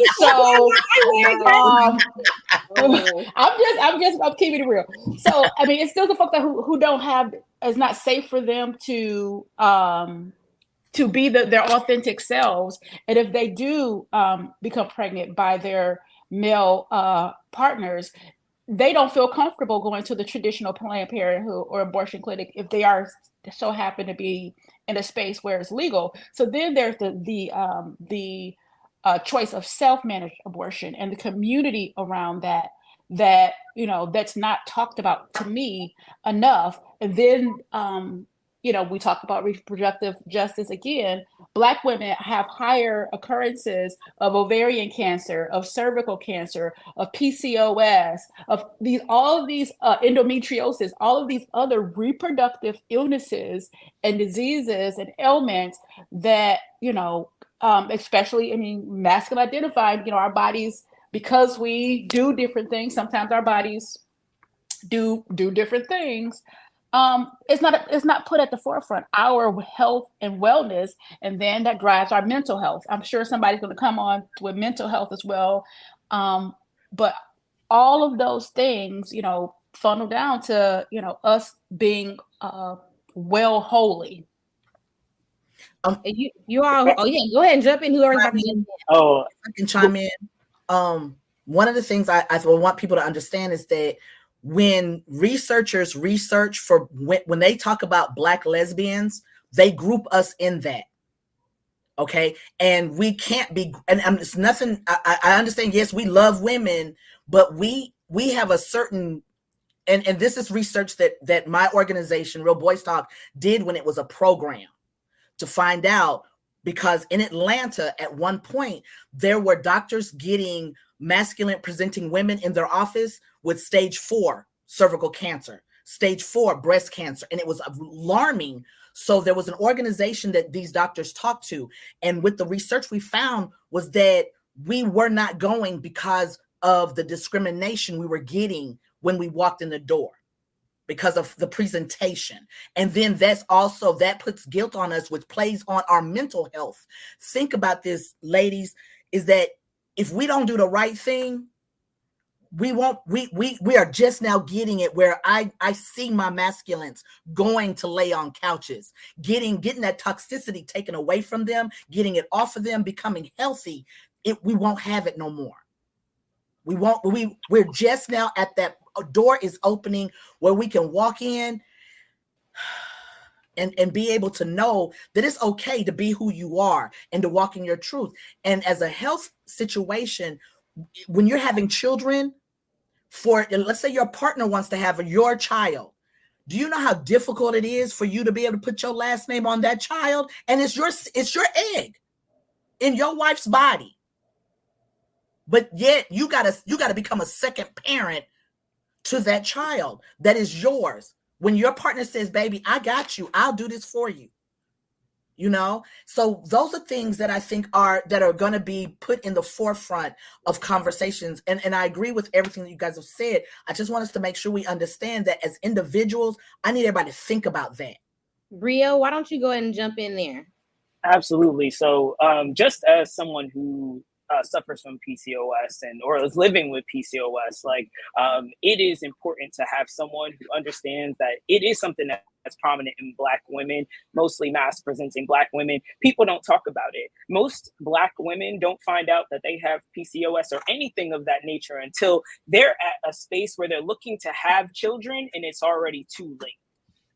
keeping it real. So, I mean, it's still the folks who don't have, it's not safe for them to be their authentic selves. And if they do become pregnant by their male partners, they don't feel comfortable going to the traditional Planned Parenthood or abortion clinic if they are so happen to be in a space where it's legal. So then there's the choice of self-managed abortion and the community around that that's not talked about, to me, enough. And then we talk about reproductive justice again. Black women have higher occurrences of ovarian cancer, of cervical cancer, of PCOS, of all of these endometriosis, all of these other reproductive illnesses and diseases and ailments that, especially, masculine identified, our bodies, because we do different things, sometimes our bodies do different things. It's not put at the forefront, our health and wellness, and then that drives our mental health. I'm sure somebody's going to come on with mental health as well. But all of those things, funnel down to, us being well holy. You all, go ahead and jump in. Whoever's about to jump in. Oh, I can chime in. One of the things I want people to understand is that when researchers research for when they talk about Black lesbians, they group us in that. Okay. And we can't be, and it's nothing. I understand. Yes, we love women, but we have a certain, and this is research that my organization, Real Boys Talk, did when it was a program to find out, because in Atlanta at one point, there were doctors getting masculine presenting women in their office with stage 4 cervical cancer, stage 4 breast cancer. And it was alarming. So there was an organization that these doctors talked to. And with the research we found was that we were not going because of the discrimination we were getting when we walked in the door, because of the presentation. And then that puts guilt on us, which plays on our mental health. Think about this, ladies, is that if we don't do the right thing, we are just now getting it where I see my masculines going to lay on couches, getting that toxicity taken away from them, getting it off of them, becoming healthy. We won't have it no more. We're just now at that door is opening where we can walk in and be able to know that it's okay to be who you are and to walk in your truth. And as a health situation, when you're having children, let's say your partner wants to have your child, do you know how difficult it is for you to be able to put your last name on that child? And it's your egg in your wife's body. But yet you gotta become a second parent to that child that is yours. When your partner says, baby, I got you, I'll do this for you. So those are things that I think are going to be put in the forefront of conversations. And I agree with everything that you guys have said. I just want us to make sure we understand that as individuals, I need everybody to think about that. Rio, why don't you go ahead and jump in there? Absolutely. So just as someone who suffers from PCOS or is living with PCOS, it is important to have someone who understands that it is something that's prominent in Black women, mostly mass presenting Black women. People don't talk about it. Most Black women don't find out that they have PCOS or anything of that nature until they're at a space where they're looking to have children and it's already too late.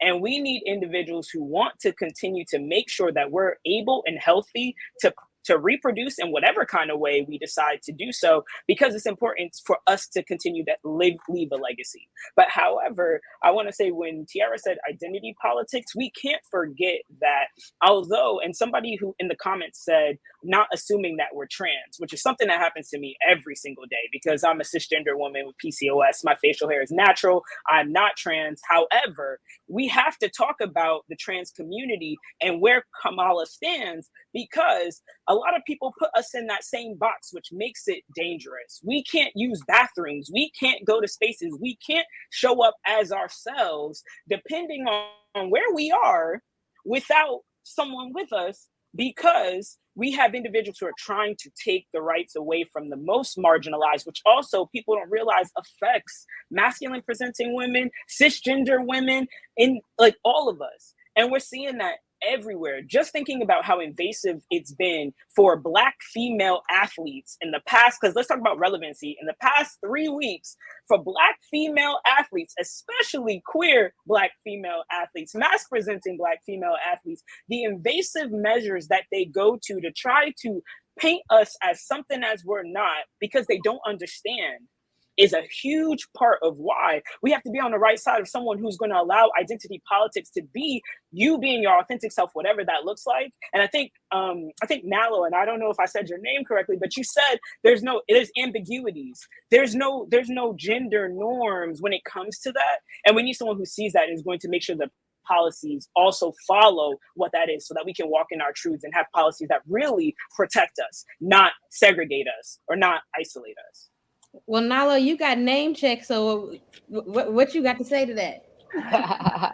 And we need individuals who want to continue to make sure that we're able and healthy to reproduce in whatever kind of way we decide to do so, because it's important for us to continue to leave a legacy. But however, I want to say, when Tiara said identity politics, we can't forget that although, and somebody who in the comments said, not assuming that we're trans, which is something that happens to me every single day because I'm a cisgender woman with PCOS. My facial hair is natural. I'm not trans. However, we have to talk about the trans community and where Kamala stands, because a lot of people put us in that same box, which makes it dangerous. We can't use bathrooms. We can't go to spaces. We can't show up as ourselves, depending on where we are, without someone with us, because we have individuals who are trying to take the rights away from the most marginalized, which also people don't realize affects masculine presenting women, cisgender women, in like all of us. And we're seeing that everywhere. Just thinking about how invasive it's been for Black female athletes in the past, because let's talk about relevancy. In the past 3 weeks, for Black female athletes, especially queer Black female athletes, mask presenting Black female athletes, the invasive measures that they go to try to paint us as something as we're not, because they don't understand, is a huge part of why we have to be on the right side of someone who's going to allow identity politics to be you being your authentic self, whatever that looks like. And I think Nalo, and I don't know if I said your name correctly, but you said there's ambiguities. There's no gender norms when it comes to that. And we need someone who sees that and is going to make sure that policies also follow what that is, so that we can walk in our truths and have policies that really protect us, not segregate us or not isolate us. Well, Nalo, you got name check, so what you got to say to that?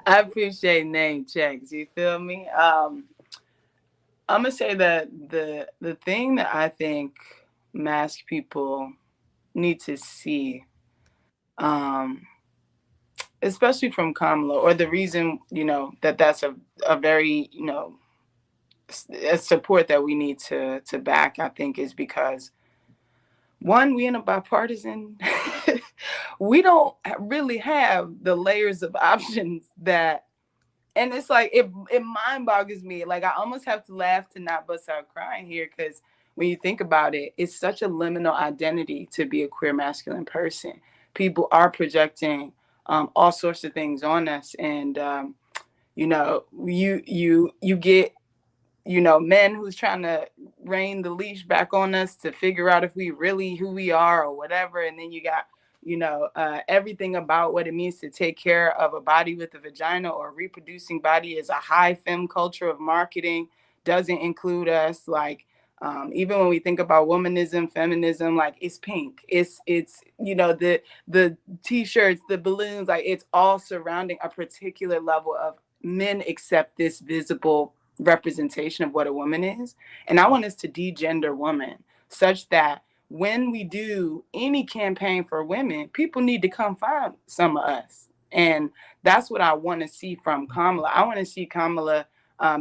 I appreciate name checks. You feel me? I'm gonna say that the thing that I think masked people need to see, especially from Kamala, or the reason that's a very a support that we need to back, I think, is because, one, we in a bipartisan, we don't really have the layers of options that, and it's like, it mind boggles me. Like, I almost have to laugh to not bust out crying here, because when you think about it, it's such a liminal identity to be a queer masculine person. People are projecting all sorts of things on us, and you get men who's trying to rein the leash back on us to figure out if we really who we are or whatever. And then you got, everything about what it means to take care of a body with a vagina or a reproducing body is a high femme culture of marketing, doesn't include us. Like, even when we think about womanism, feminism, like, it's pink. It's the t-shirts, the balloons, like, it's all surrounding a particular level of men accept this visible representation of what a woman is. And I want us to degender woman such that when we do any campaign for women, people need to come find some of us. And that's what I want to see from Kamala. I want to see Kamala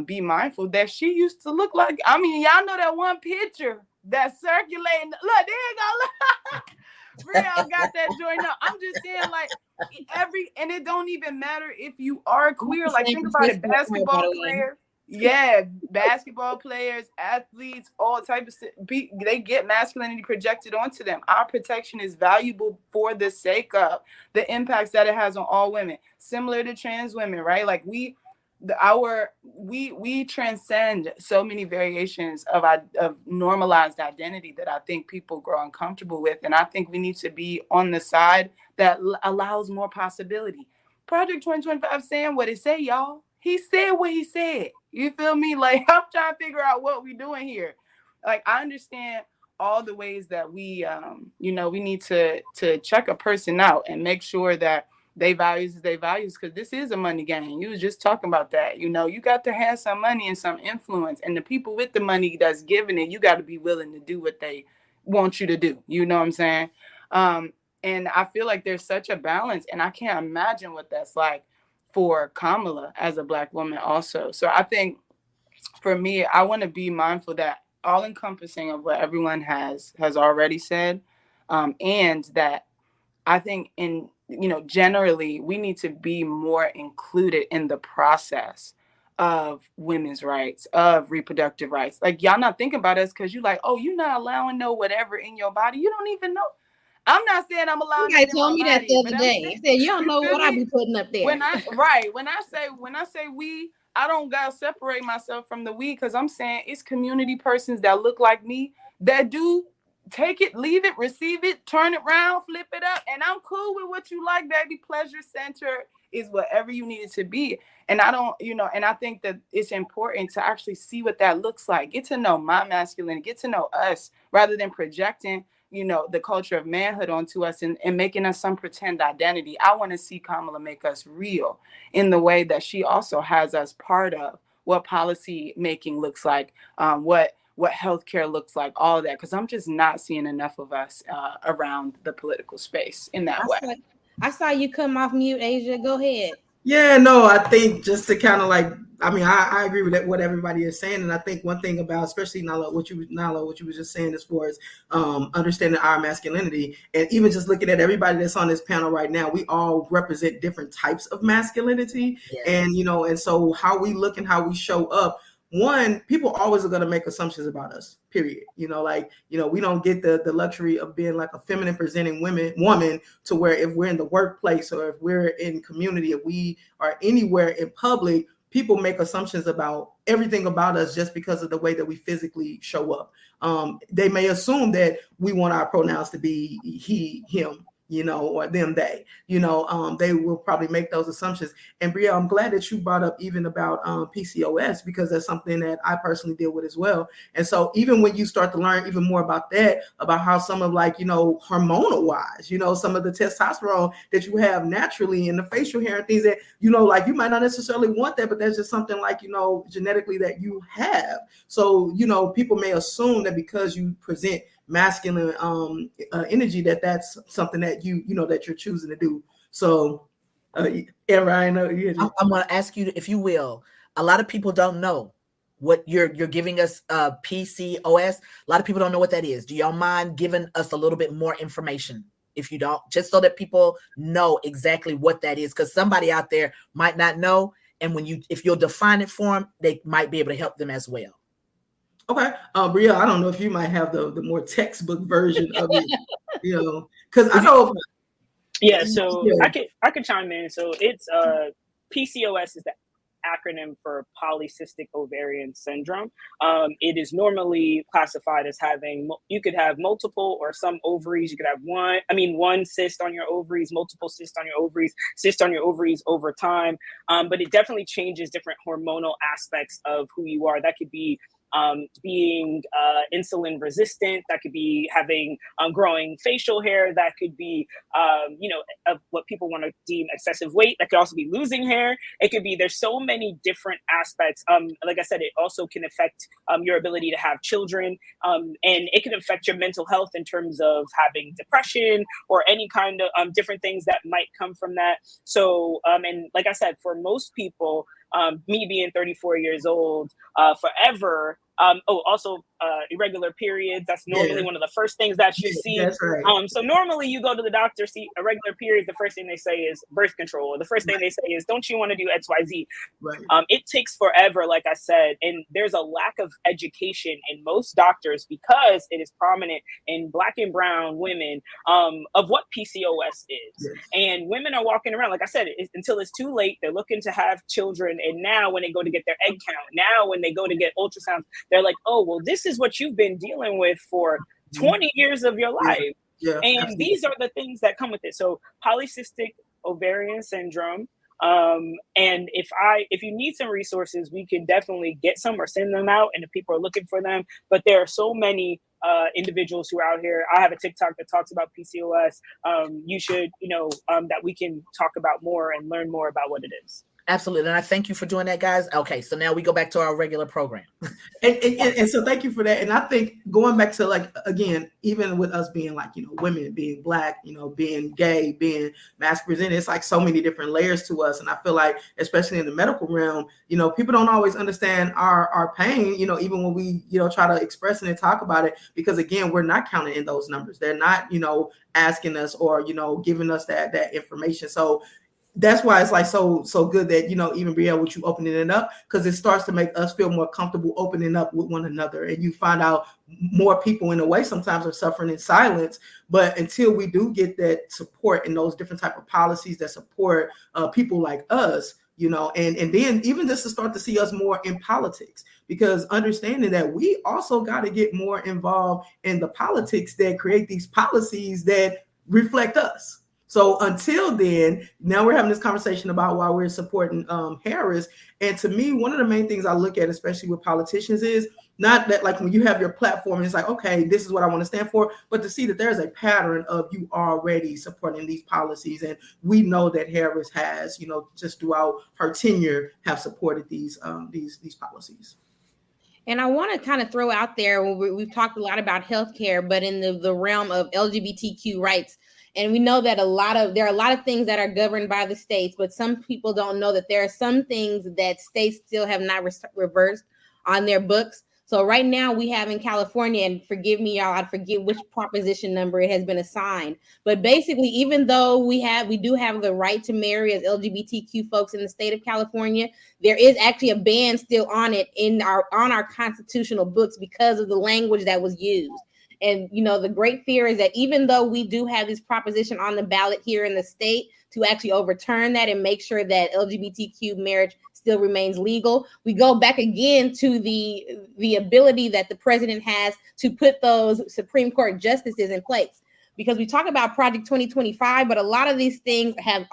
be mindful that she used to look like, I mean, y'all know that one picture that's circulating. Look, there you go. Real got that joint up. I'm just saying, like, and it don't even matter if you are queer. Like, think about it, basketball players. Yeah, basketball players, athletes, all types of, they get masculinity projected onto them. Our protection is valuable for the sake of the impacts that it has on all women. Similar to trans women, right? Like, we transcend so many variations of normalized identity that I think people grow uncomfortable with, and I think we need to be on the side that allows more possibility. Project 2025 saying what it say, y'all. He said what he said. You feel me? Like, I'm trying to figure out what we're doing here. Like, I understand all the ways that we need to check a person out and make sure that they values is they values, because this is a money game. You was just talking about that. You got to have some money and some influence, and the people with the money that's giving it, you got to be willing to do what they want you to do. You know what I'm saying? And I feel like there's such a balance, and I can't imagine what that's like for Kamala as a Black woman also. So I think for me, I want to be mindful that all encompassing of what everyone has already said, and that I think generally we need to be more included in the process of women's rights, of reproductive rights. Like, y'all not thinking about us because you like, oh, you're not allowing no whatever in your body. You don't even know. I'm not saying I'm allowing. You guys told me that the other day. He said, you don't know what I be putting up there. When I say we, I don't gotta separate myself from the we, because I'm saying it's community persons that look like me that do take it, leave it, receive it, turn it around, flip it up. And I'm cool with what you like, baby. Pleasure center is whatever you need it to be. And I don't, and I think that it's important to actually see what that looks like. Get to know my masculine, get to know us rather than projecting, the culture of manhood onto us and making us some pretend identity. I want to see Kamala make us real in the way that she also has us part of what policy making looks like, what healthcare looks like, all of that, because I'm just not seeing enough of us around the political space in that way. I saw you come off mute, Asia. Go ahead. Yeah, no, I think just to kind of I agree with that, what everybody is saying. And I think one thing about, especially Nala, what you were just saying as far as understanding our masculinity, and even just looking at everybody that's on this panel right now, we all represent different types of masculinity. Yes. And, and so how we look and how we show up, one, people always are going to make assumptions about us, period. We don't get the luxury of being like a feminine presenting woman to where if we're in the workplace or if we're in community, if we are anywhere in public, people make assumptions about everything about us just because of the way that we physically show up. They may assume that we want our pronouns to be he, him, or them, they, they will probably make those assumptions. And Brielle, I'm glad that you brought up even about PCOS, because that's something that I personally deal with as well. And so even when you start to learn even more about that, about how some of hormonal wise, some of the testosterone that you have naturally in the facial hair and things that, you might not necessarily want that, but that's just something genetically that you have. So, people may assume that because you present masculine energy, that's something that that you're choosing to do. So Ryan, I'm going to ask you, if you will, a lot of people don't know what you're giving us, PCOS. A lot of people don't know what that is. Do y'all mind giving us a little bit more information, if you don't, just so that people know exactly what that is? Because somebody out there might not know, and if you'll define it for them, they might be able to help them as well. Okay, Brielle, I don't know if you might have the more textbook version of it, because I know. Yeah, so I could chime in. So it's PCOS is the acronym for polycystic ovarian syndrome. It is normally classified as you could have multiple or some ovaries. You could have one cyst on your ovaries, multiple cysts on your ovaries, cyst on your ovaries over time. But it definitely changes different hormonal aspects of who you are. That could be being insulin resistant, that could be having growing facial hair, that could be of what people want to deem excessive weight, that could also be losing hair. It could be, there's so many different aspects. Like I said, it also can affect your ability to have children, and it can affect your mental health in terms of having depression or any kind of different things that might come from that. So and like I said, for most people, me being 34 years old, forever. Also irregular periods. That's normally one of the first things that you see. That's right. So normally you go to the doctor, see irregular periods. The first thing they say is birth control. Or the first thing they say is, don't you want to do XYZ? Right. It takes forever, like I said, and there's a lack of education in most doctors, because it is prominent in Black and brown women, of what PCOS is. Yes. And women are walking around, like I said, until it's too late. They're looking to have children, and now when they go to get their egg count, now when they go to get ultrasounds, they're like, oh, well, this is what you've been dealing with for 20 years of your life. Yeah, and absolutely. These are the things that come with it. So polycystic ovarian syndrome. And if you need some resources, we can definitely get some or send them out. And if people are looking for them, but there are so many individuals who are out here. I have a TikTok that talks about PCOS. You should, that we can talk about more and learn more about what it is. Absolutely. And I thank you for doing that, guys. Okay, so now we go back to our regular program. and so thank you for that. And I think going back to again, even with us being women, being Black, being gay, being mask presented, it's so many different layers to us. And I feel like, especially in the medical realm, people don't always understand our pain, even when we, try to express it and talk about it, because again, we're not counting in those numbers. They're not, asking us or, giving us that information. So that's why it's so good that, even Brielle, with you opening it up, because it starts to make us feel more comfortable opening up with one another. And you find out more people in a way sometimes are suffering in silence. But until we do get that support and those different type of policies that support people like us, and then even just to start to see us more in politics, because understanding that we also got to get more involved in the politics that create these policies that reflect us. So until then, now we're having this conversation about why we're supporting Harris. And to me, one of the main things I look at, especially with politicians, is not that like when you have your platform, it's like, okay, this is what I want to stand for, but to see that there's a pattern of you already supporting these policies. And we know that Harris has, just throughout her tenure, have supported these policies. And I want to kind of throw out there, we've talked a lot about healthcare, but in the realm of LGBTQ rights, and we know that there are a lot of things that are governed by the states, but some people don't know that there are some things that states still have not reversed on their books. So right now we have in California, and forgive me, y'all, I forget which proposition number it has been assigned. But basically, even though we do have the right to marry as LGBTQ folks in the state of California, there is actually a ban still on it on our constitutional books because of the language that was used. And, the great fear is that even though we do have this proposition on the ballot here in the state to actually overturn that and make sure that LGBTQ marriage still remains legal, we go back again to the ability that the president has to put those Supreme Court justices in place. Because we talk about Project 2025, but a lot of these things have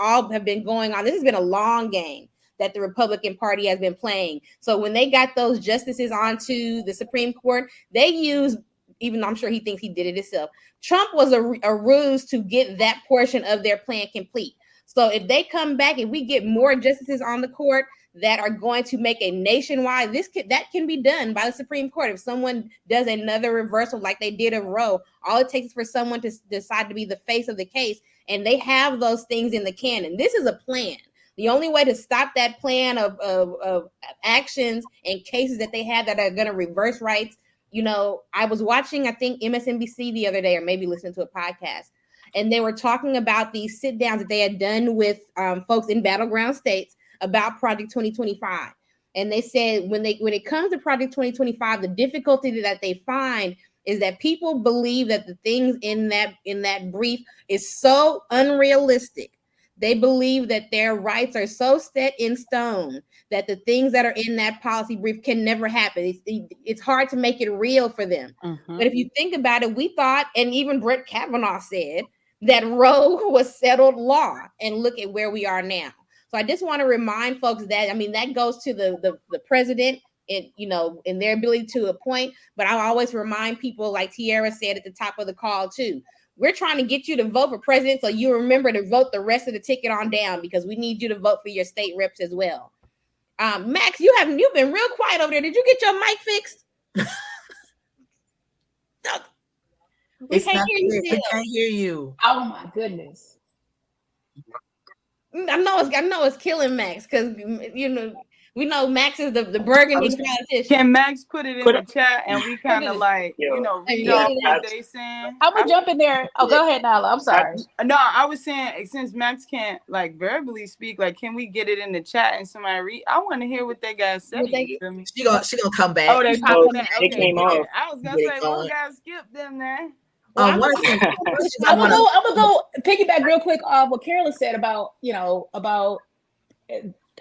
been going on. This has been a long game that the Republican Party has been playing. So when they got those justices onto the Supreme Court, they used, even though I'm sure he thinks he did it himself, Trump was a ruse to get that portion of their plan complete. So if they come back, if we get more justices on the court that are going to make a nationwide, that can be done by the Supreme Court. If someone does another reversal like they did of Roe, all it takes is for someone to decide to be the face of the case, and they have those things in the canon. This is a plan. The only way to stop that plan of actions and cases that they have that are going to reverse rights. I was watching, I think, MSNBC the other day, or maybe listening to a podcast, and they were talking about these sit downs that they had done with folks in battleground states about Project 2025. And they said when it comes to Project 2025, the difficulty that they find is that people believe that the things in that brief is so unrealistic. They believe that their rights are so set in stone that the things that are in that policy brief can never happen. It's hard to make it real for them. Mm-hmm. But if you think about it, we thought, and even Brett Kavanaugh said, that Roe was settled law, and look at where we are now. So I just want to remind folks that, that goes to the president and, in their ability to appoint. But I always remind people, like Tiara said at the top of the call too, we're trying to get you to vote for president so you remember to vote the rest of the ticket on down, because we need you to vote for your state reps as well. Max, you've been real quiet over there. Did you get your mic fixed? We can't hear you. Oh my goodness. I know it's killing Max, because we know Max is the burgundy politician. Can Max put it in the chat and we kind of read off what they saying? I'm gonna jump in there. Oh, go ahead, Nala. I'm sorry. No, I was saying, since Max can't verbally speak, can we get it in the chat and somebody read? I want to hear what they guys say. She gonna come back. Oh, they popped back. Okay. Came off. I was gonna say, we gotta skip them there. I'm gonna go piggyback real quick off what Carolyn said about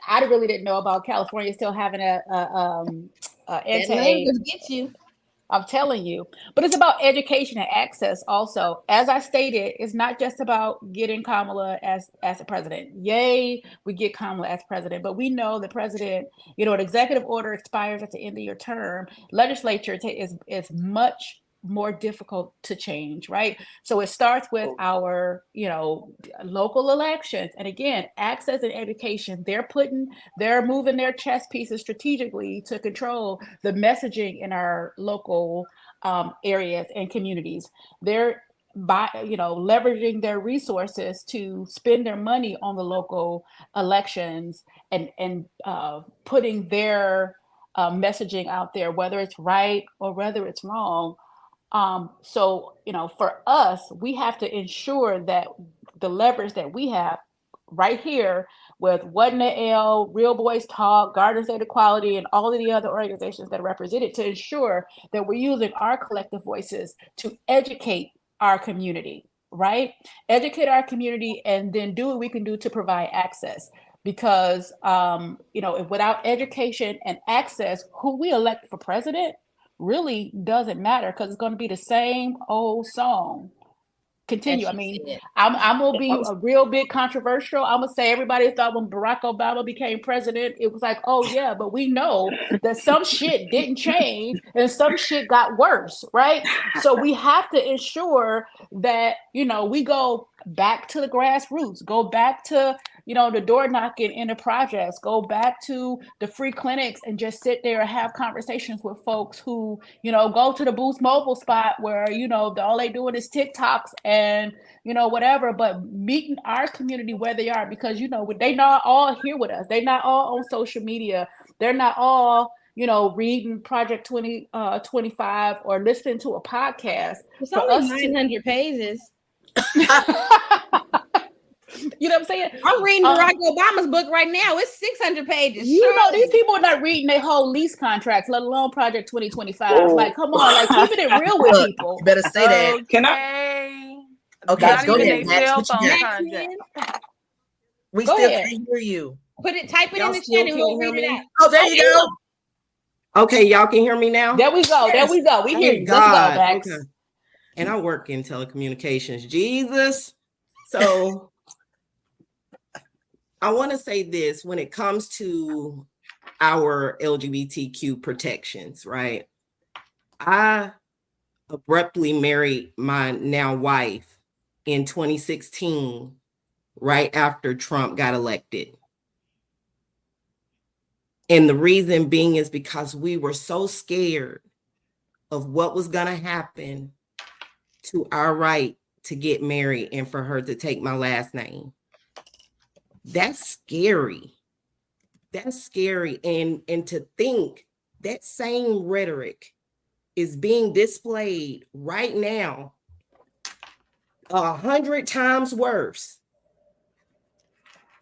I really didn't know about California still having get you. I'm telling you, but it's about education and access also. As I stated, it's not just about getting Kamala as a president. Yay, we get Kamala as president, but we know the president, an executive order expires at the end of your term. Legislature is much more difficult to change, right? So it starts with our, local elections. And again, access and education, they're moving their chess pieces strategically to control the messaging in our local areas and communities. They're leveraging their resources to spend their money on the local elections and putting their messaging out there, whether it's right or whether it's wrong. So, for us, we have to ensure that the leverage that we have right here with What in the L, Real Boys Talk, Garden State Equality, and all of the other organizations that are represented, to ensure that we're using our collective voices to educate our community, right? Educate our community and then do what we can do to provide access. because if without education and access, who we elect for president really doesn't matter, because it's going to be the same old song. Continue. I mean, I'm gonna be a real bit controversial. I'm gonna say everybody thought when Barack Obama became president, it was like, oh yeah, but we know that some shit didn't change and some shit got worse, right? So we have to ensure that we go back to the grassroots, go back to the door knocking in the projects, go back to the free clinics, and just sit there and have conversations with folks who go to the Boost Mobile spot where all they doing is TikToks and whatever, but meeting our community where they are, because they not all here with us, they not all on social media, they're not all reading Project 2025 or listening to a podcast. It's only 900 pages. You know what I'm saying? I'm reading Barack Obama's book right now. It's 600 pages. These people are not reading their whole lease contracts, let alone Project 2025. Oh. Like, come on, like keeping it real with people. You better say that. Okay. Can I? Okay, go ahead, Max. We still can't hear you. Type it in the chat and we'll read it out. Oh, there you go. Okay, y'all can hear me now? There we go. Yes. There we go. We hear you. Let's go, Max. Okay. And I work in telecommunications. Jesus. So I want to say this when it comes to our LGBTQ protections, right? I abruptly married my now wife in 2016, right after Trump got elected. And the reason being is because we were so scared of what was going to happen to our right to get married and for her to take my last name. That's scary. That's scary. And to think that same rhetoric is being displayed right now 100 times worse.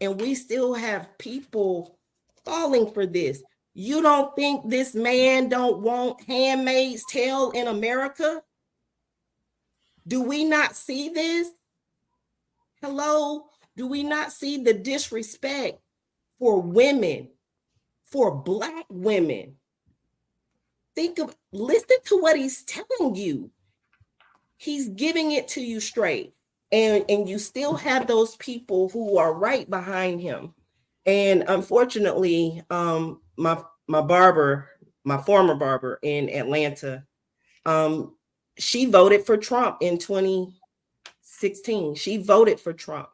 And we still have people falling for this. You don't think this man don't want Handmaid's Tale in America? Do we not see this? Hello? Do we not see the disrespect for women, for Black women? Listen to what he's telling you. He's giving it to you straight. And you still have those people who are right behind him. And unfortunately, my barber, my former barber in Atlanta, she voted for Trump in 2016. She voted for Trump.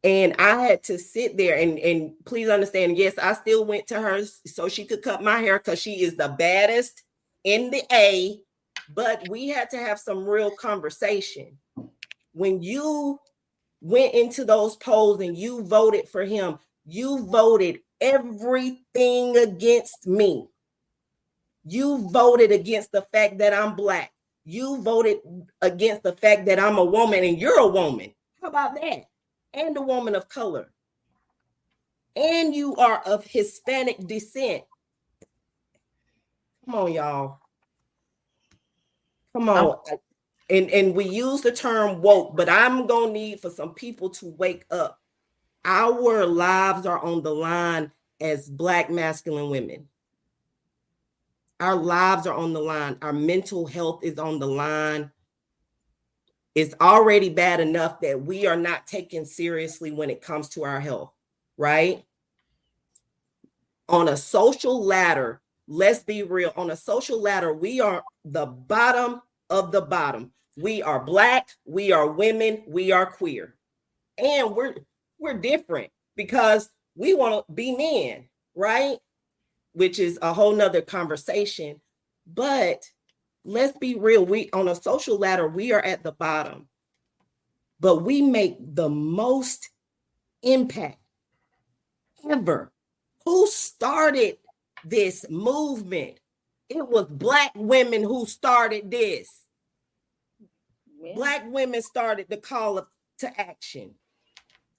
And I had to sit there and please understand, yes, I still went to her so she could cut my hair because she is the baddest in the A, but we had to have some real conversation. When you went into those polls and you voted for him, you voted everything against me. You voted against the fact that I'm Black. You voted against the fact that I'm a woman and you're a woman. How about that? And a woman of color. And you are of Hispanic descent. Come on, y'all. Come on. And we use the term woke, but I'm going to need for some people to wake up. Our lives are on the line as Black masculine women. Our lives are on the line. Our mental health is on the line. It's already bad enough that we are not taken seriously when it comes to our health, right? On a social ladder, let's be real. On a social ladder, we are the bottom of the bottom. We are Black, we are women, we are queer. And we're different because we want to be men, right? Which is a whole nother conversation. But let's be real. We on a social ladder, we are at the bottom, but we make the most impact ever. Who started this movement? It was Black women who started this. Yeah. Black women started the call to action.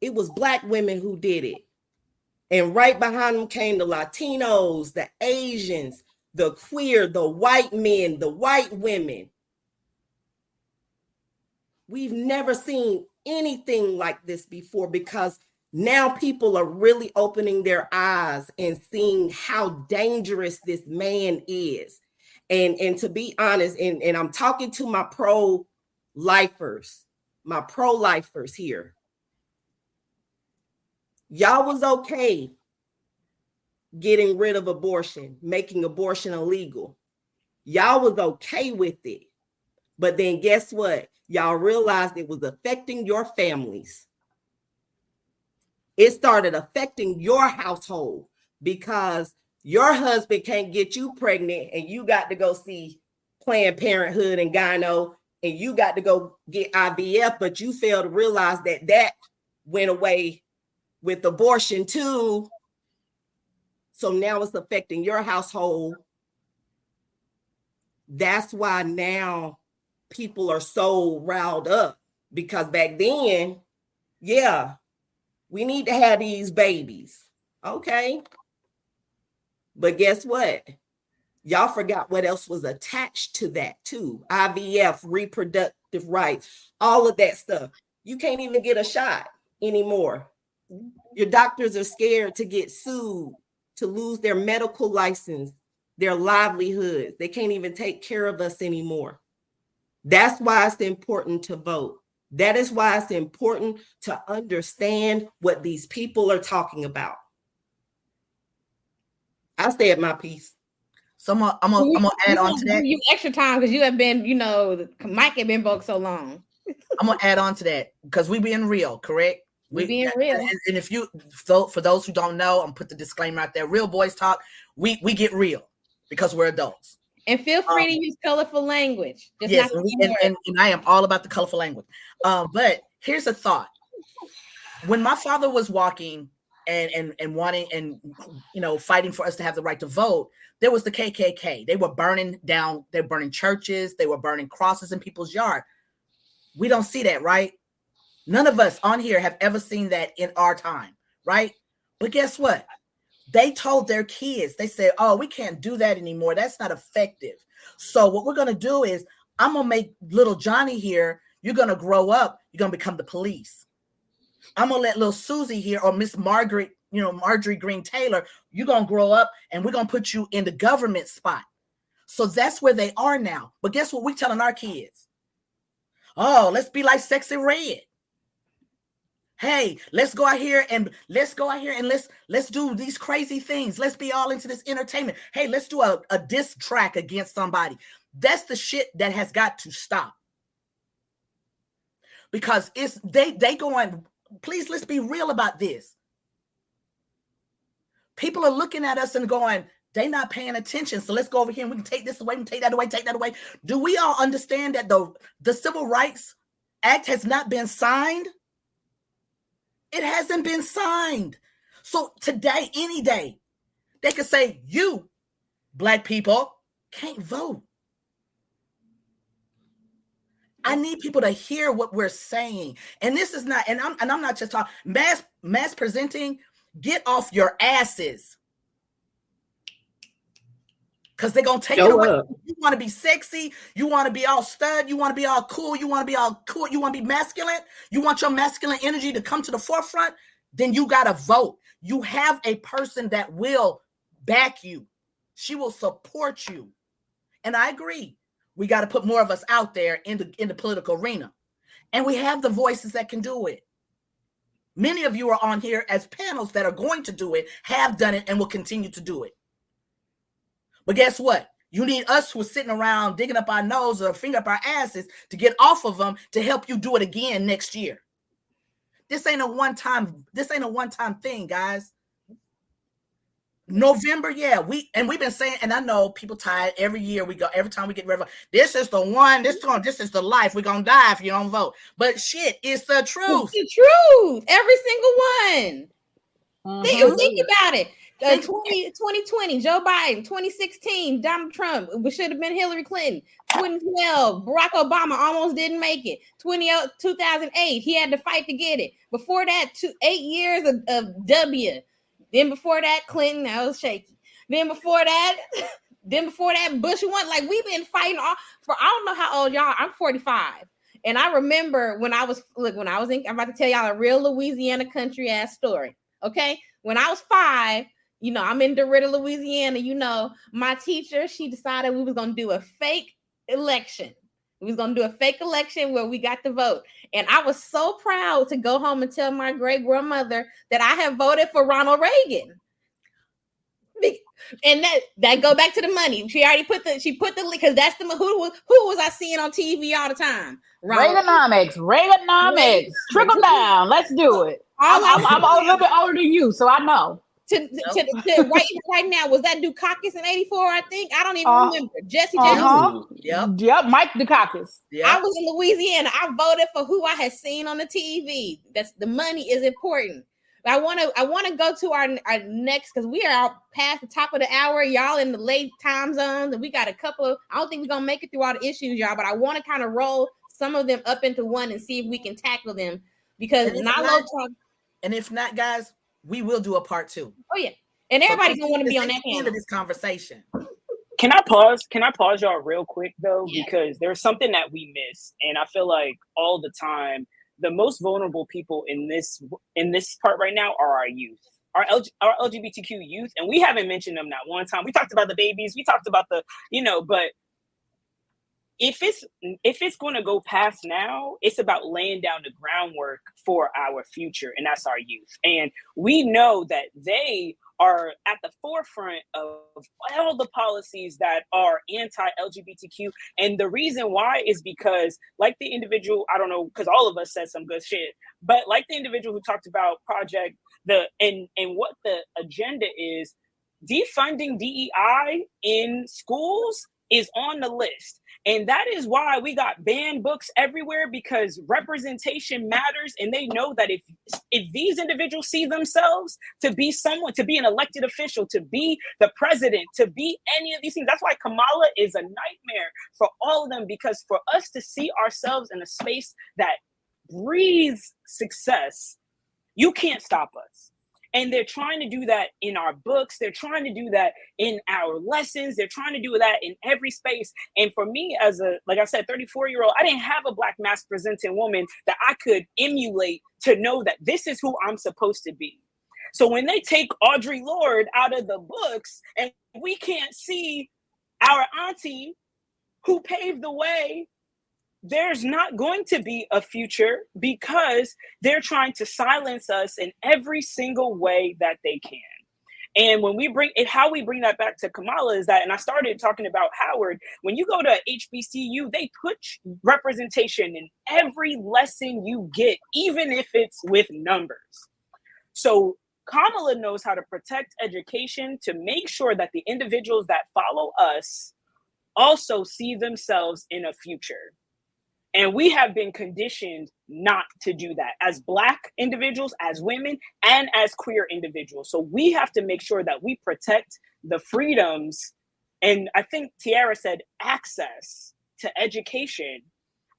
It was Black women who did it. And right behind them came the Latinos, the Asians, the queer, the white men, the white women. We've never seen anything like this before because Now people are really opening their eyes and seeing how dangerous this man is. And to be honest, and I'm talking to my pro-lifers here. Y'all was okay getting rid of abortion, making abortion illegal. Y'all was okay with it. But then guess what? Y'all realized it was affecting your families. It started affecting your household because your husband can't get you pregnant and you got to go see Planned Parenthood and gyno and you got to go get IVF, but you fail to realize that went away with abortion too. So now it's affecting your household. That's why now people are so riled up, because back then, yeah, we need to have these babies. Okay. But guess what? Y'all forgot what else was attached to that too. IVF, reproductive rights, all of that stuff. You can't even get a shot anymore. Your doctors are scared to get sued, to lose their medical license, their livelihoods. They can't even take care of us anymore. That's why it's important to vote. That is why it's important to understand what these people are talking about. I said my piece. So I'm gonna add on to that. You extra time because you have been, Mike had been broke so long. I'm gonna add on to that because we being real, correct? We being real. And if for those who don't know, I'm put the disclaimer out there. Real boys talk. We get real because we're adults. And feel free to use colorful language. Yes, and I am all about the colorful language. But here's a thought. When my father was walking and wanting and fighting for us to have the right to vote, there was the KKK. They were burning down, they're burning churches, they were burning crosses in people's yard. We don't see that, right? None of us on here have ever seen that in our time, right? But guess what? They told their kids, they said, oh, we can't do that anymore. That's not effective. So what we're going to do is I'm going to make little Johnny here. You're going to grow up. You're going to become the police. I'm going to let little Susie here or Miss Margaret, Marjorie Green Taylor, you're going to grow up and we're going to put you in the government spot. So that's where they are now. But guess what we're telling our kids? Oh, let's be like Sexy Red. Hey, let's go out here and let's do these crazy things. Let's be all into this entertainment. Hey, let's do a diss track against somebody. That's the shit that has got to stop. Because it's they going, please, let's be real about this. People are looking at us and going, they're not paying attention. So let's go over here and we can take this away, we can take that away, take that away. Do we all understand that the Civil Rights Act has not been signed? It hasn't been signed. So today, any day, they could say, you, Black people, can't vote. I need people to hear what we're saying. And this is not, and I'm not just talking, mass presenting, get off your asses. Because they're going to take it away. You want to be sexy. You want to be all stud. You want to be all cool. You want to be all cool. You want to be masculine. You want your masculine energy to come to the forefront. Then you got to vote. You have a person that will back you. She will support you. And I agree. We got to put more of us out there in the political arena. And we have the voices that can do it. Many of you are on here as panels that are going to do it, have done it, and will continue to do it. But guess what? You need us who are sitting around digging up our nose or finger up our asses to get off of them to help you do it again next year. This ain't a one-time thing, guys. November, yeah, we've been saying, and I know people tired every year every time we get ready. This is the one, this is the life. We're gonna die if you don't vote. But shit, it's the truth. It's the truth. Every single one. Think about it. 2020, Joe Biden. 2016, Donald Trump. It should have been Hillary Clinton. 2012, Barack Obama almost didn't make it. 2008, he had to fight to get it. Before that, 8 years of W. Then before that, Clinton, that was shaky. Then before that, Bush won. Like, we've been fighting for, I don't know how old y'all are. I'm 45. And I remember when I was I'm about to tell y'all a real Louisiana country ass story. Okay. When I was 5, I'm in DeRidder, Louisiana. My teacher, she decided we was going to do a fake election. We was going to do a fake election where we got to vote. And I was so proud to go home and tell my great grandmother that I had voted for Ronald Reagan. And that go back to the money. She already put the because that's who was I seeing on TV all the time? Reaganomics, trickle down. Let's do it. I'm a little bit older than you, so I know. Right now, was that Dukakis in '84? I think I don't even remember. Jesse Jackson. Yep, Mike Dukakis. Yep. I was in Louisiana. I voted for who I had seen on the TV. That's the money is important. I want to go to our next, because we are past the top of the hour. Y'all in the late time zones, and we got a couple of. I don't think we're gonna make it through all the issues, y'all, but I want to kind of roll some of them up into one and see if we can tackle them, because and if not, guys, we will do a part 2. Oh yeah, and everybody's gonna want to be on that end of this conversation. Can I pause y'all real quick though, because there's something that we miss, and I feel like all the time the most vulnerable people in this part right now are our youth, our LGBTQ youth, and we haven't mentioned them not one time. We talked about the babies, we talked about the, but if it's going to go past now, it's about laying down the groundwork for our future, and that's our youth. And we know that they are at the forefront of all the policies that are anti-LGBTQ. And the reason why is because, like the individual, I don't know, because all of us said some good shit, but like the individual who talked about Project, and what the agenda is, defunding DEI in schools is on the list. And that is why we got banned books everywhere, because representation matters. And they know that if these individuals see themselves to be someone, to be an elected official, to be the president, to be any of these things, that's why Kamala is a nightmare for all of them, because for us to see ourselves in a space that breathes success, you can't stop us. And they're trying to do that in our books. They're trying to do that in our lessons. They're trying to do that in every space. And for me, as like I said, 34-year-old, I didn't have a Black mask presenting woman that I could emulate to know that this is who I'm supposed to be. So when they take Audre Lorde out of the books and we can't see our auntie who paved the way, there's not going to be a future, because they're trying to silence us in every single way that they can. And when we bring it, how we bring that back to Kamala is that, and I started talking about Howard, when you go to HBCU, they put representation in every lesson you get, even if it's with numbers. So Kamala knows how to protect education to make sure that the individuals that follow us also see themselves in a future. And we have been conditioned not to do that as Black individuals, as women, and as queer individuals. So we have to make sure that we protect the freedoms. And I think Tiara said access to education,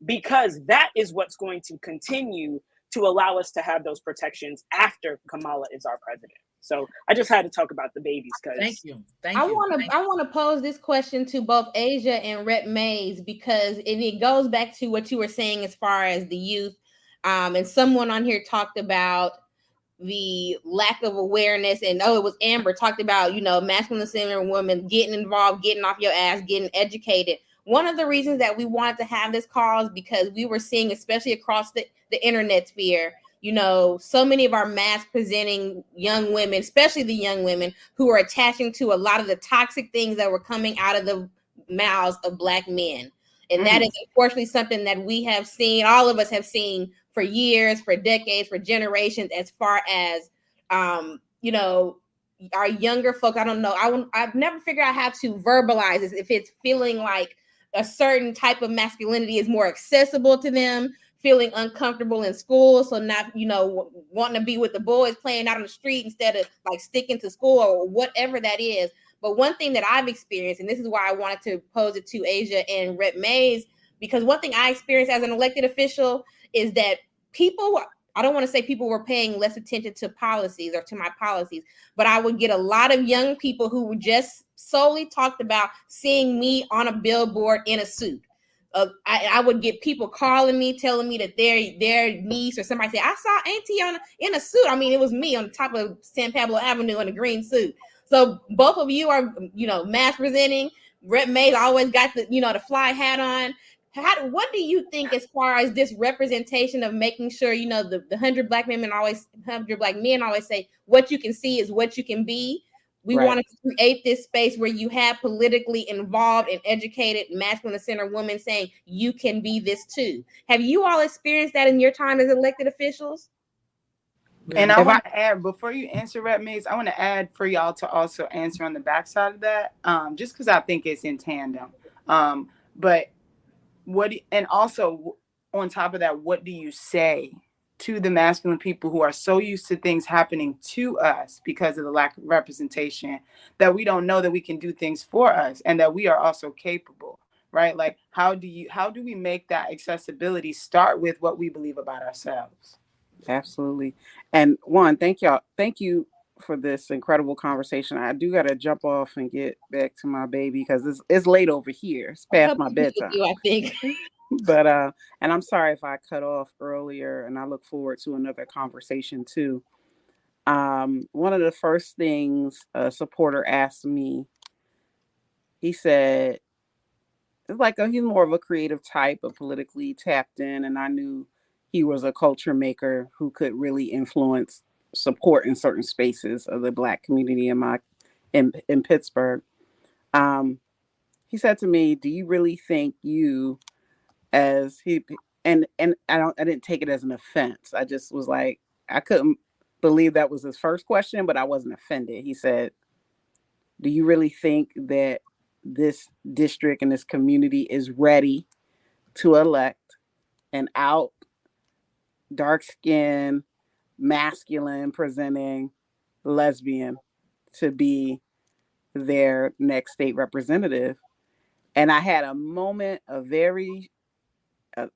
because that is what's going to continue to allow us to have those protections after Kamala is our president. So I just had to talk about the babies. Thank you. I want to pose this question to both Asia and Rep Mays, because it goes back to what you were saying as far as the youth. And someone on here talked about the lack of awareness, and it was Amber talked about, masculine centered women getting involved, getting off your ass, getting educated. One of the reasons that we wanted to have this call is because we were seeing, especially across the internet sphere, so many of our mask presenting young women, especially the young women, who are attaching to a lot of the toxic things that were coming out of the mouths of Black men. And that is unfortunately something that we have seen, all of us have seen for years, for decades, for generations, as far as, our younger folk. I don't know. I've never figured out how to verbalize this. If it's feeling like a certain type of masculinity is more accessible to them, feeling uncomfortable in school, so not, wanting to be with the boys playing out on the street instead of like sticking to school or whatever that is. But one thing that I've experienced, and this is why I wanted to pose it to Asia and Rep Mays, because one thing I experienced as an elected official is that I don't want to say people were paying less attention to policies or to my policies, but I would get a lot of young people who were just solely talked about seeing me on a billboard in a suit. I would get people calling me, telling me that their niece or somebody said, I saw Auntie in a suit. I mean, it was me on the top of San Pablo Avenue in a green suit. So both of you are, mass presenting. Rep Mays always got the fly hat on. What do you think as far as this representation of making sure, the 100 black men always say, what you can see is what you can be. We Right. wanted to create this space where you have politically involved and educated masculine center women saying you can be this too. Have you all experienced that in your time as elected officials? And I want to add, before you answer, Rep Mays, I want to add for y'all to also answer on the backside of that, just because I think it's in tandem. But and also on top of that, what do you say to the masculine people who are so used to things happening to us because of the lack of representation that we don't know that we can do things for us and that we are also capable, right? Like, how do we make that accessibility start with what we believe about ourselves? Absolutely. And one, thank you for this incredible conversation. I do got to jump off and get back to my baby because it's late over here. It's past my bedtime. I think. But and I'm sorry if I cut off earlier, and I look forward to another conversation too. One of the first things a supporter asked me, he said, it's like he's more of a creative type, but politically tapped in, and I knew he was a culture maker who could really influence support in certain spaces of the Black community in Pittsburgh. He said to me, "Do you really think you?" As he and I didn't take it as an offense. I just was like, I couldn't believe that was his first question, but I wasn't offended. He said, "Do you really think that this district and this community is ready to elect an out, dark-skinned, masculine presenting lesbian to be their next state representative?" And I had a moment, a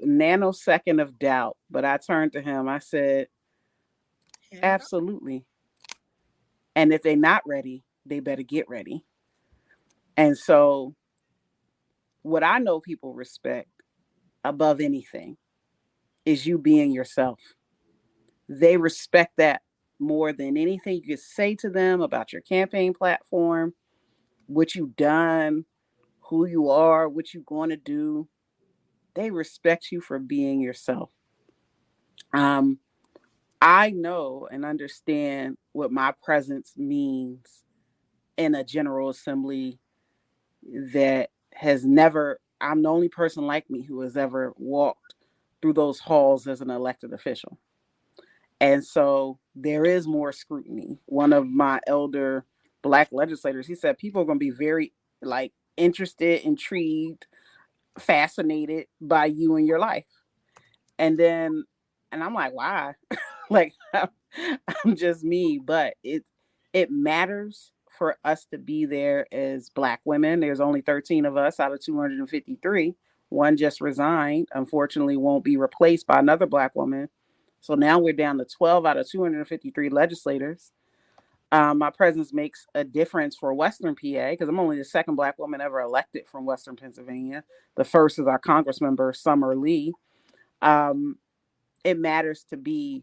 nanosecond of doubt, but I turned to him. I said, absolutely. And if they're not ready, they better get ready. And so what I know people respect above anything is you being yourself. They respect that more than anything you could say to them about your campaign platform, what you've done, who you are, what you're going to do. They respect you for being yourself. I know and understand what my presence means in a General Assembly that I'm the only person like me who has ever walked through those halls as an elected official. And so there is more scrutiny. One of my elder Black legislators, he said people are going to be very interested, intrigued, fascinated by you and your life. And I'm like, why? I'm just me, but it matters for us to be there as Black women. There's only 13 of us out of 253. One just resigned, unfortunately won't be replaced by another Black woman. So now we're down to 12 out of 253 legislators. My presence makes a difference for Western PA because I'm only the second Black woman ever elected from Western Pennsylvania. The first is our Congressmember, Summer Lee. It matters to be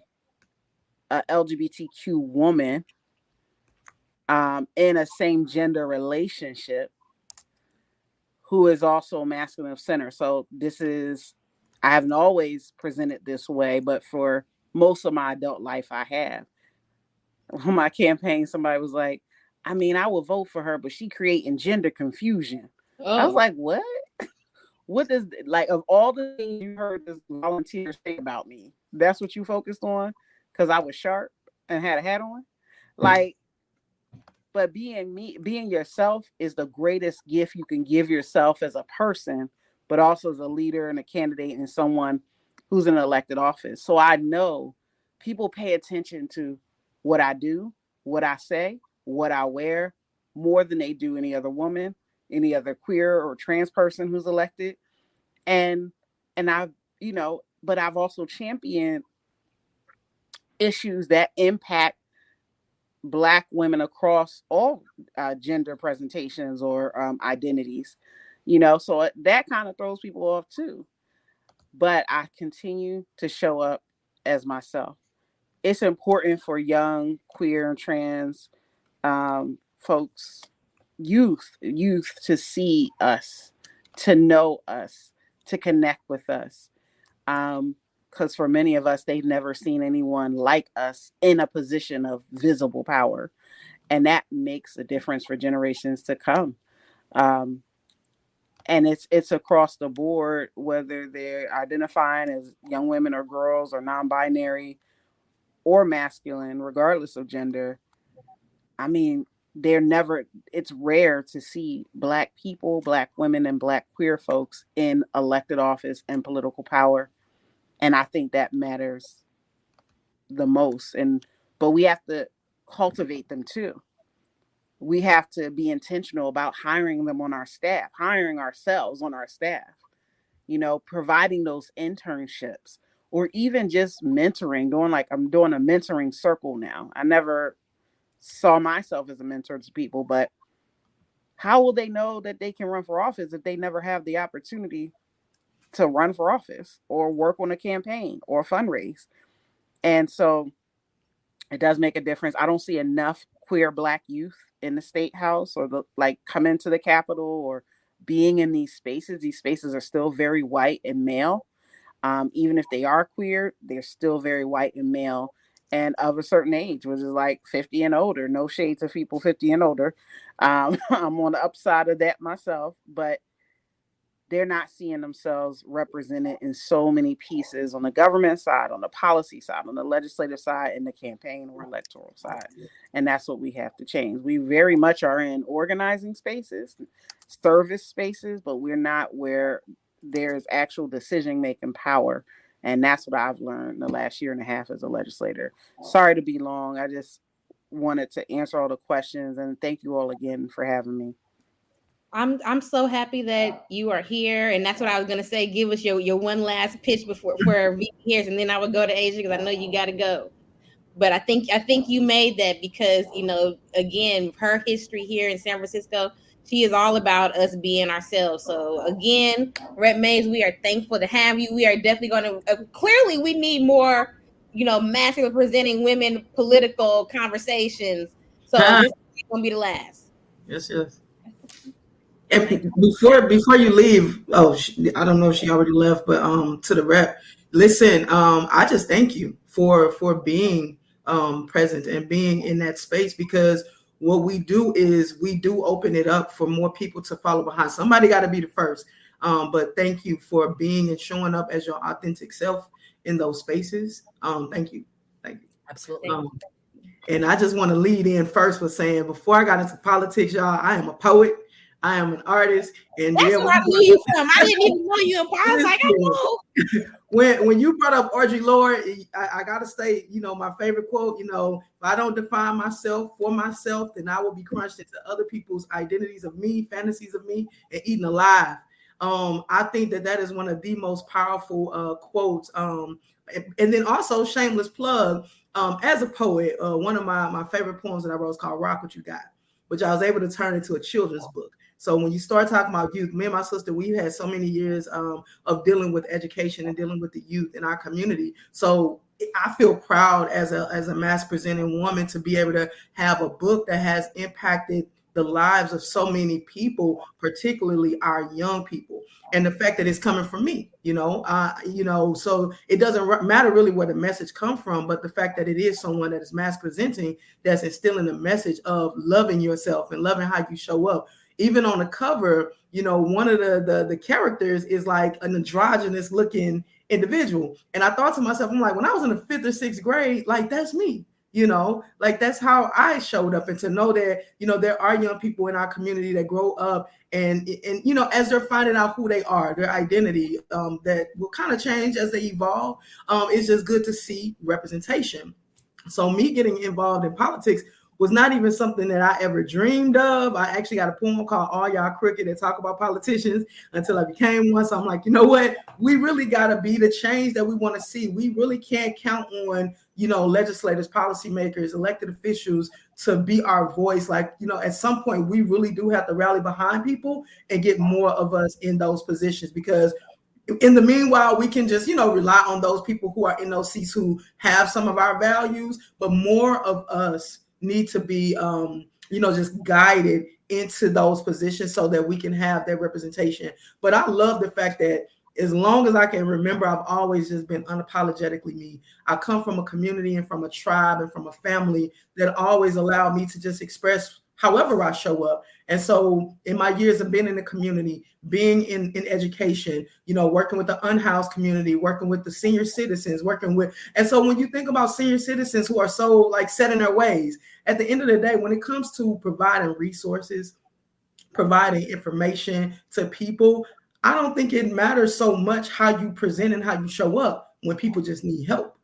a LGBTQ woman in a same gender relationship who is also masculine of center. So I haven't always presented this way, but for most of my adult life, I have. On my campaign, somebody was like, I mean, I will vote for her, but she creating gender confusion. Oh. I was like, what? What does, of all the things you heard this volunteer say about me, that's what you focused on? Because I was sharp and had a hat on? But being yourself is the greatest gift you can give yourself as a person, but also as a leader and a candidate and someone who's in an elected office. So I know people pay attention to what I do, what I say, what I wear, more than they do any other woman, any other queer or trans person who's elected. And I've, but I've also championed issues that impact Black women across all gender presentations or identities. So that kind of throws people off too. But I continue to show up as myself. It's important for young, queer, and trans folks, youth to see us, to know us, to connect with us. Because for many of us, they've never seen anyone like us in a position of visible power. And that makes a difference for generations to come. And it's across the board, whether they're identifying as young women or girls or non-binary or masculine, regardless of gender. I mean, it's rare to see Black people, Black women, and Black queer folks in elected office and political power. And I think that matters the most. But we have to cultivate them too. We have to be intentional about hiring them on our staff, hiring ourselves on our staff, providing those internships, or even just mentoring, I'm doing a mentoring circle now. I never saw myself as a mentor to people, but how will they know that they can run for office if they never have the opportunity to run for office or work on a campaign or fundraise? And so it does make a difference. I don't see enough queer Black youth in the state house or come into the Capitol or being in these spaces. These spaces are still very white and male. Even if they are queer, they're still very white and male and of a certain age, which is like 50 and older. No shade to people 50 and older. I'm on the upside of that myself, but they're not seeing themselves represented in so many pieces on the government side, on the policy side, on the legislative side, and the campaign or electoral side. And that's what we have to change. We very much are in organizing spaces, service spaces, but we're not where there's actual decision-making power. And that's what I've learned the last year and a half as a legislator. Sorry to be long. I just wanted to answer all the questions, and thank you all again for having me. I'm so happy that you are here, and that's what I was gonna say. Give us your one last pitch before for VP Harris, and then I would go to Asia because I know you got to go. But I think you made that because again, her history here in San Francisco, she is all about us being ourselves. So again, Rep. Mays, we are thankful to have you. We are definitely going to clearly we need more masculine presenting women political conversations. So this is going to be the last. Yes. And before you leave, I don't know if she already left, but to the rep, listen, I just thank you for being present and being in that space, because what we do is we do open it up for more people to follow behind. Somebody got to be the first, but thank you for being and showing up as your authentic self in those spaces. Thank you. Absolutely. And I just want to lead in first with saying, before I got into politics, y'all, I am a poet. I am an artist, and that's where I knew you from. I didn't even know you. I was like, I know. When you brought up Audre Lorde, I gotta say, my favorite quote. If I don't define myself for myself, then I will be crunched into other people's identities of me, fantasies of me, and eaten alive. I think that is one of the most powerful quotes. And then also, shameless plug. As a poet, one of my favorite poems that I wrote is called "Rock What You Got," which I was able to turn into a children's book. So when you start talking about youth, me and my sister, we've had so many years of dealing with education and dealing with the youth in our community. So I feel proud as a mass presenting woman to be able to have a book that has impacted the lives of so many people, particularly our young people. And the fact that it's coming from me, so it doesn't matter really where the message comes from, but the fact that it is someone that is mass presenting, that's instilling a message of loving yourself and loving how you show up. Even on the cover, one of the characters is like an androgynous looking individual. And I thought to myself, I'm like, when I was in the 5th or 6th grade, like that's me. That's how I showed up. And to know that, there are young people in our community that grow up and as they're finding out who they are, their identity, that will kind of change as they evolve. It's just good to see representation. So me getting involved in politics was not even something that I ever dreamed of. I actually got a poem called All Y'all Crooked that talk about politicians until I became one. So I'm like, you know what? We really got to be the change that we want to see. We really can't count on, legislators, policymakers, elected officials to be our voice. Like, at some point, we really do have to rally behind people and get more of us in those positions, because in the meanwhile, we can just, rely on those people who are in those seats who have some of our values, but more of us need to be, just guided into those positions so that we can have that representation. But I love the fact that as long as I can remember, I've always just been unapologetically me. I come from a community and from a tribe and from a family that always allowed me to just express however I show up. And so in my years of being in the community, being in education, working with the unhoused community, working with the senior citizens, and so when you think about senior citizens who are so like set in their ways, at the end of the day, when it comes to providing resources, providing information to people, I don't think it matters so much how you present and how you show up when people just need help.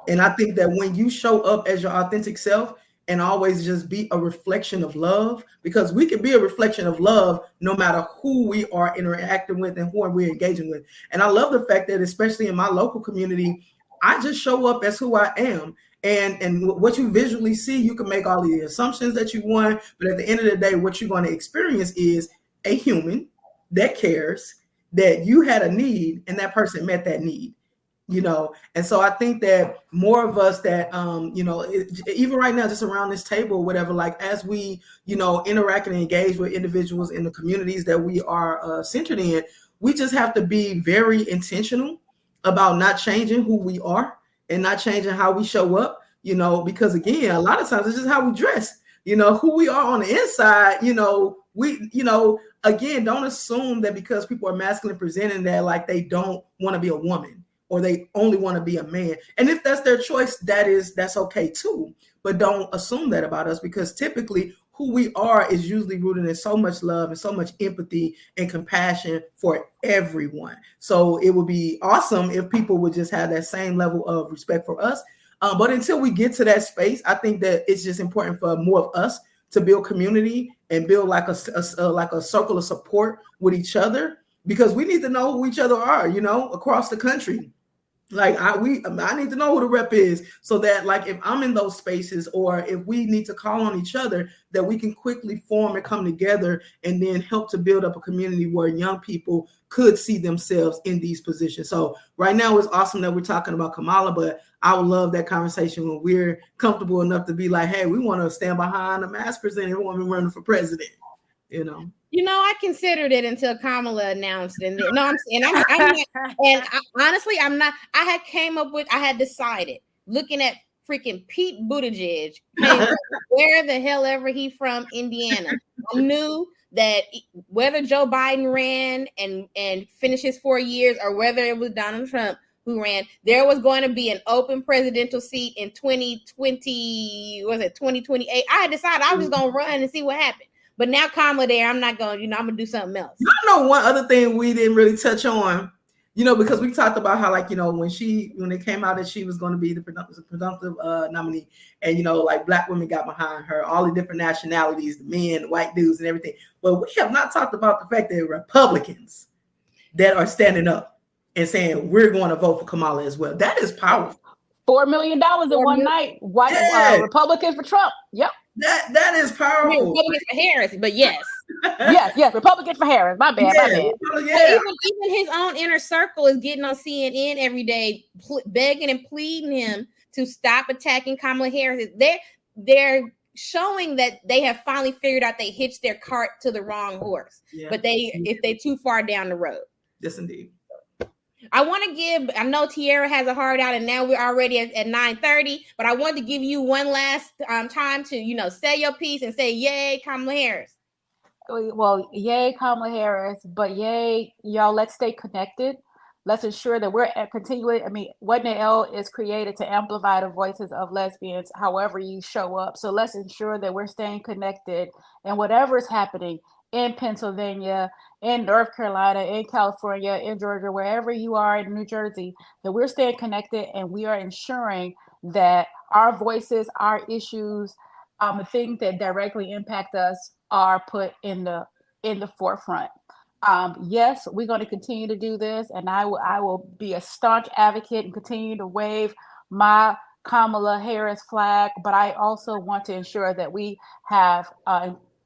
And I think that when you show up as your authentic self and always just be a reflection of love, because we can be a reflection of love no matter who we are interacting with and who we're engaging with. And I love the fact that, especially in my local community, I just show up as who I am. And what you visually see, you can make all the assumptions that you want, but at the end of the day, what you're going to experience is a human that cares, that you had a need and that person met that need. And so I think that more of us that, even right now, just around this table, whatever, like as we, interact and engage with individuals in the communities that we are centered in, we just have to be very intentional about not changing who we are and not changing how we show up, because again, a lot of times it's just how we dress, who we are on the inside, again, don't assume that because people are masculine presenting that like they don't want to be a woman, or they only want to be a man. And if that's their choice, that's okay too. But don't assume that about us, because typically who we are is usually rooted in so much love and so much empathy and compassion for everyone. So it would be awesome if people would just have that same level of respect for us. But until we get to that space, I think that it's just important for more of us to build community and build like a circle of support with each other, because we need to know who each other are, across the country. Like I need to know who the rep is, so that like if I'm in those spaces or if we need to call on each other, that we can quickly form and come together and then help to build up a community where young people could see themselves in these positions. So right now it's awesome that we're talking about Kamala, but I would love that conversation when we're comfortable enough to be like, hey, we want to stand behind a mass presenting woman running for president, I considered it until Kamala announced, and honestly, I'm not. I had decided, looking at freaking Pete Buttigieg, where the hell ever he from, Indiana. I knew that whether Joe Biden ran and finished his 4 years, or whether it was Donald Trump who ran, there was going to be an open presidential seat in 2020. Was it 2028? I had decided I was just gonna run and see what happened. But now Kamala there, I'm not going, I'm going to do something else. I know one other thing we didn't really touch on, because we talked about how, like, when it came out that she was going to be the presumptive nominee, and, like Black women got behind her, all the different nationalities, the men, the white dudes and everything. But we have not talked about the fact that Republicans that are standing up and saying, we're going to vote for Kamala as well. That is powerful. $4 million in one night. Republicans for Trump. Yep. That is powerful. Republicans for Harris, but yes. yes, Republicans for Harris. My bad. Yeah. Even his own inner circle is getting on CNN every day, begging and pleading him to stop attacking Kamala Harris. They're showing that they have finally figured out they hitched their cart to the wrong horse. Yeah. But if they're too far down the road. Yes, indeed. I want to I know Tierra has a hard out, and now we're already at 9:30, but I want to give you one last time to, say your piece and say, yay, Kamala Harris. Well, yay, Kamala Harris, but yay, y'all, let's stay connected. Let's ensure that we're continuing. What L is created to amplify the voices of lesbians, however you show up. So let's ensure that we're staying connected, and whatever is happening in Pennsylvania, in North Carolina, in California, in Georgia, wherever you are, in New Jersey, that we're staying connected and we are ensuring that our voices, our issues, the things that directly impact us are put in the forefront. Yes, we're going to continue to do this, and I will be a staunch advocate and continue to wave my Kamala Harris flag. But I also want to ensure that we have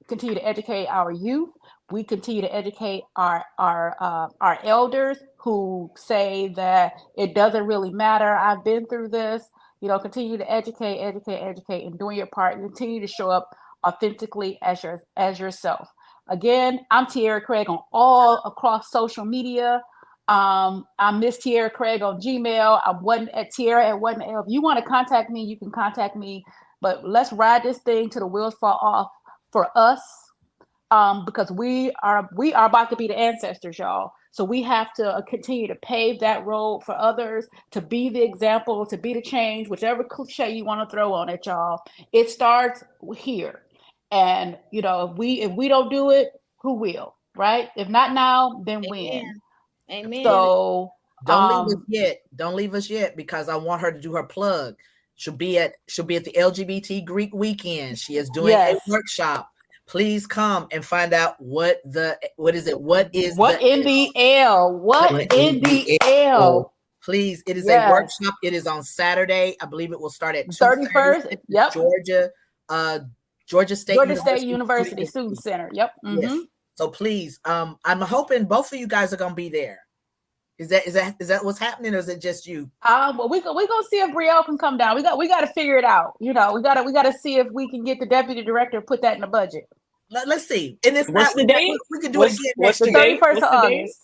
continue to educate our youth. We continue to educate our elders who say that it doesn't really matter. I've been through this. Continue to educate, and doing your part. Continue to show up authentically as yourself. Again, I'm Tierra Craig on all across social media. I'm Miss Tierra Craig on Gmail. I wasn't at Tierra and wasn't. If you want to contact me, you can contact me. But let's ride this thing till the wheels fall off for us, because we are about to be the ancestors, y'all. So we have to continue to pave that road for others, to be the example, to be the change, whichever cliche you want to throw on it, y'all. It starts here. And if we don't do it, who will? Right? If not now, then when? Amen. So don't leave us yet. Don't leave us yet, because I want her to do her plug. She'll be at the LGBT Greek weekend. She is doing a workshop. Please come and find out what is it? What is what in the L? What in the L? Please, it is a workshop. It is on Saturday. I believe it will start at 31st. Yep. Georgia State University Student Center. Yep. Mm-hmm. Yes. So please, I'm hoping both of you guys are gonna be there. Is that what's happening, or is it just you? Well, we gonna see if Brielle can come down. We got to figure it out. We got to see if we can get the deputy director to put that in the budget. Let's see. And it's what's the date? We can do it again next year. 31st of August.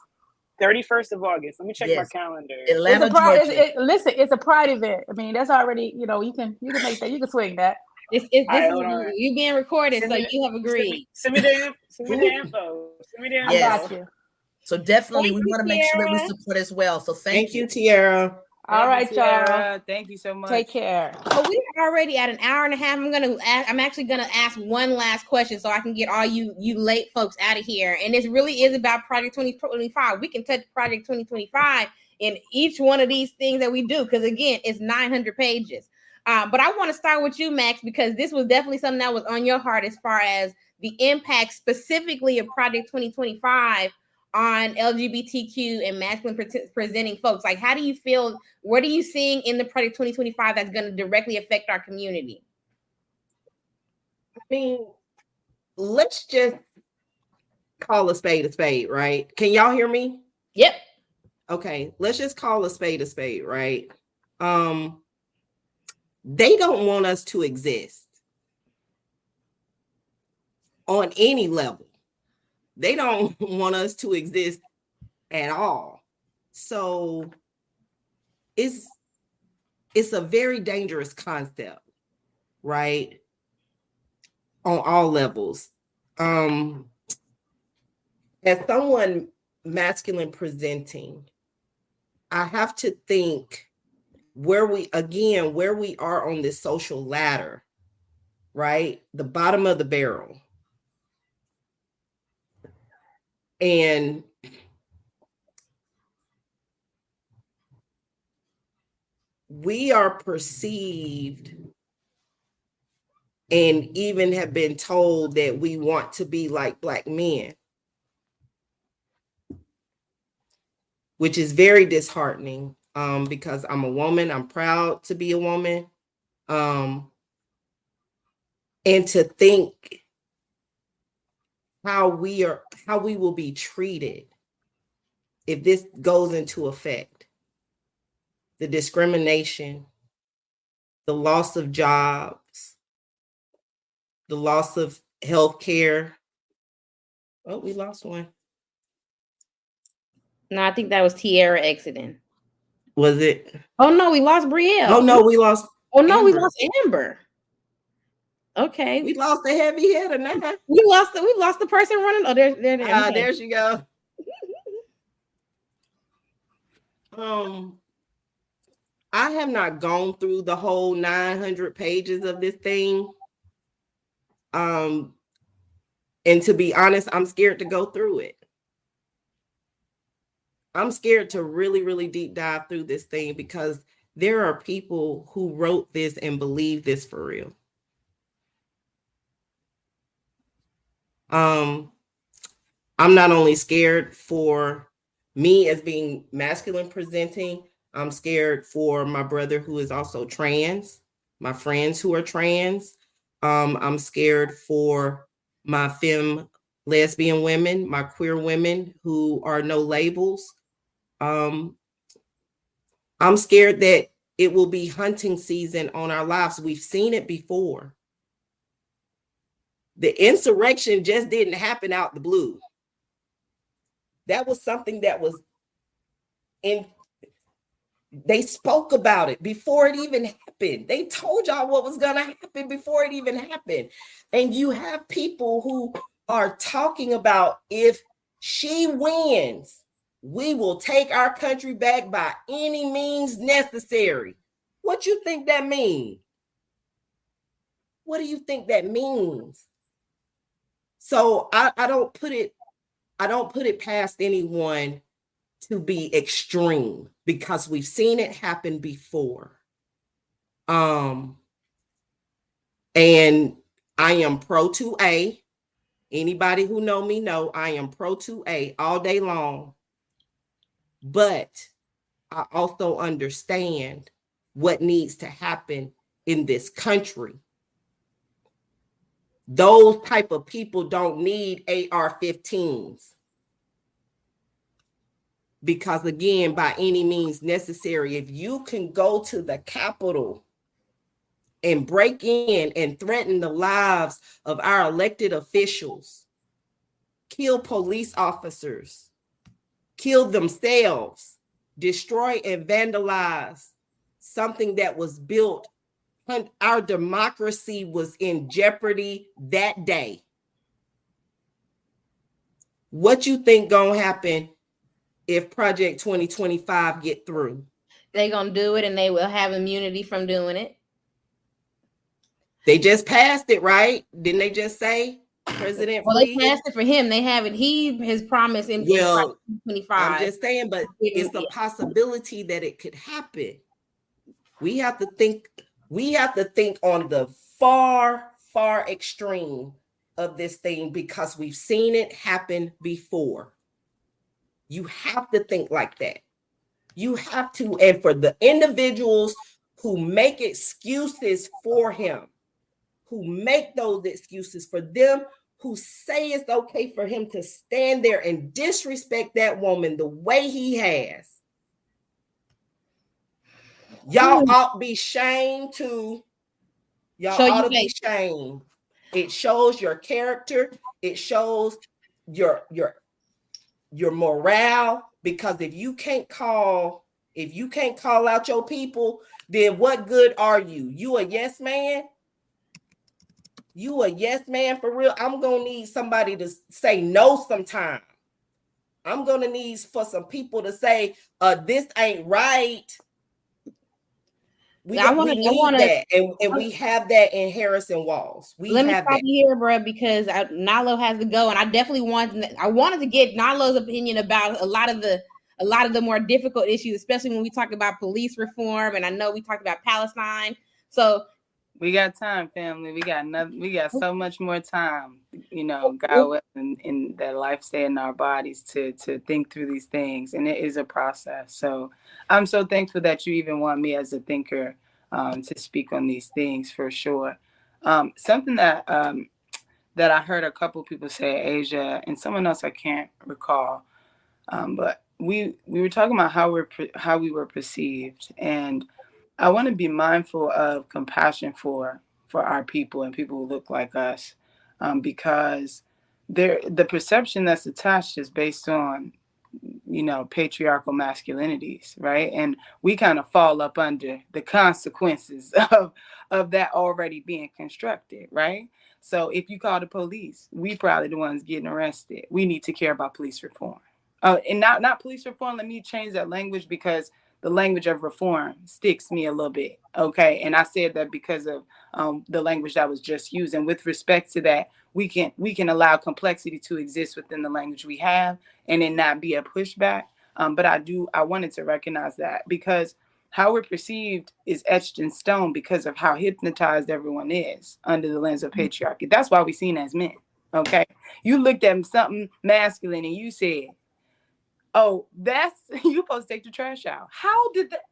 31st of August. Let me check my calendar. Atlanta, Georgia. Listen, it's a pride event. I mean, that's already, you can make that. You can swing that. You being recorded, so you have agreed. Send me the info. I got you. So definitely, we want to make sure that we support as well. So thank you, Tierra. All right, y'all. Thank you so much. Take care. Well, we're already at an hour and a half. I'm actually gonna ask one last question so I can get all you late folks out of here. And this really is about Project 2025. We can touch Project 2025 in each one of these things that we do, because again, it's 900 pages. But I want to start with you, Max, because this was definitely something that was on your heart as far as the impact specifically of Project 2025 on LGBTQ and masculine presenting folks. Like, how do you feel? What are you seeing in the Project 2025 that's going to directly affect our community? I mean, let's just call a spade, right? Can y'all hear me? Yep. Okay, let's just call a spade, right? They don't want us to exist on any level. They don't want us to exist at all. So it's a very dangerous concept, right? On all levels. As someone masculine presenting, I have to think where we are on this social ladder, right? The bottom of the barrel. And we are perceived and even have been told that we want to be like Black men, which is very disheartening, because I'm a woman. I'm proud to be a woman. And to think how we will be treated if this goes into effect. The discrimination, the loss of jobs, the loss of health care. Oh, we lost one. No, I think that was Tierra exiting. Was it? Oh no, we lost Brielle. Oh no, we lost. Oh no, Amber. we lost Amber. Okay, we lost the heavy hitter now. We lost the person running. Oh, there. Okay. There she go. I have not gone through the whole 900 pages of this thing. And to be honest, I'm scared to go through it. I'm scared to really, really deep dive through this thing, because there are people who wrote this and believe this for real. I'm not only scared for me as being masculine presenting, I'm scared for my brother who is also trans, my friends who are trans. I'm scared for my femme lesbian women, my queer women who are no labels. I'm scared that it will be hunting season on our lives. We've seen it before. The insurrection just didn't happen out the blue. That was something that was in, they spoke about it before it even happened. They told y'all what was going to happen before it even happened. And you have people who are talking about, if she wins, we will take our country back by any means necessary. What you think that means? What do you think that means? So I don't put it past anyone to be extreme, because we've seen it happen before. And I am pro 2A. Anybody who know me know I am pro 2A all day long. But I also understand what needs to happen in this country. Those type of people don't need AR-15s. Because again, by any means necessary, if you can go to the Capitol and break in and threaten the lives of our elected officials, kill police officers, kill themselves, destroy and vandalize something that was built, our democracy was in jeopardy that day. What you think gonna happen if Project 2025 get through? They're gonna do it, and they will have immunity from doing it. They just passed it, right? Didn't they just say President? Well, they passed it for him. They have it. He has promised in 2025. I'm just saying, but it's a possibility that it could happen. We have to think. We have to think on the far, far extreme of this thing, because we've seen it happen before. You have to think like that. You have to, and for the individuals who make excuses for him, who make those excuses for them, who say it's okay for him to stand there and disrespect that woman the way he has, y'all ought to be shamed too. Y'all ought to be shamed. It shows your character. It shows your morale. Because if you can't call out your people, then what good are you? You a yes man? You a yes man for real? I'm gonna need somebody to say no sometime. I'm gonna need for some people to say, this ain't right. We need that, and we have that in Harrison Walls. Let me stop you here, bro, because Nalo has to go, and I definitely wanted to get Nalo's opinion about a lot of the more difficult issues, especially when we talk about police reform, and I know we talked about Palestine. So we got time, family. We got so much more time, God in that life stay in our bodies to think through these things. And it is a process. So I'm so thankful that you even want me as a thinker to speak on these things, for sure. Something that I heard a couple people say, Asia, and someone else I can't recall, but we were talking about how we were perceived, and I want to be mindful of compassion for our people and people who look like us, because the perception that's attached is based on, patriarchal masculinities, right? And we kind of fall up under the consequences of that already being constructed, right? So if you call the police, we probably the ones getting arrested. We need to care about police reform. And not police reform. Let me change that language, because the language of reform sticks me a little bit. Okay. And I said that because of the language that was just used. And with respect to that, we can allow complexity to exist within the language we have and it not be a pushback. But I wanted to recognize that, because how we're perceived is etched in stone because of how hypnotized everyone is under the lens of patriarchy. That's why we're seen as men. Okay. You looked at something masculine and you said, oh, that's you supposed to take the trash out. How did that?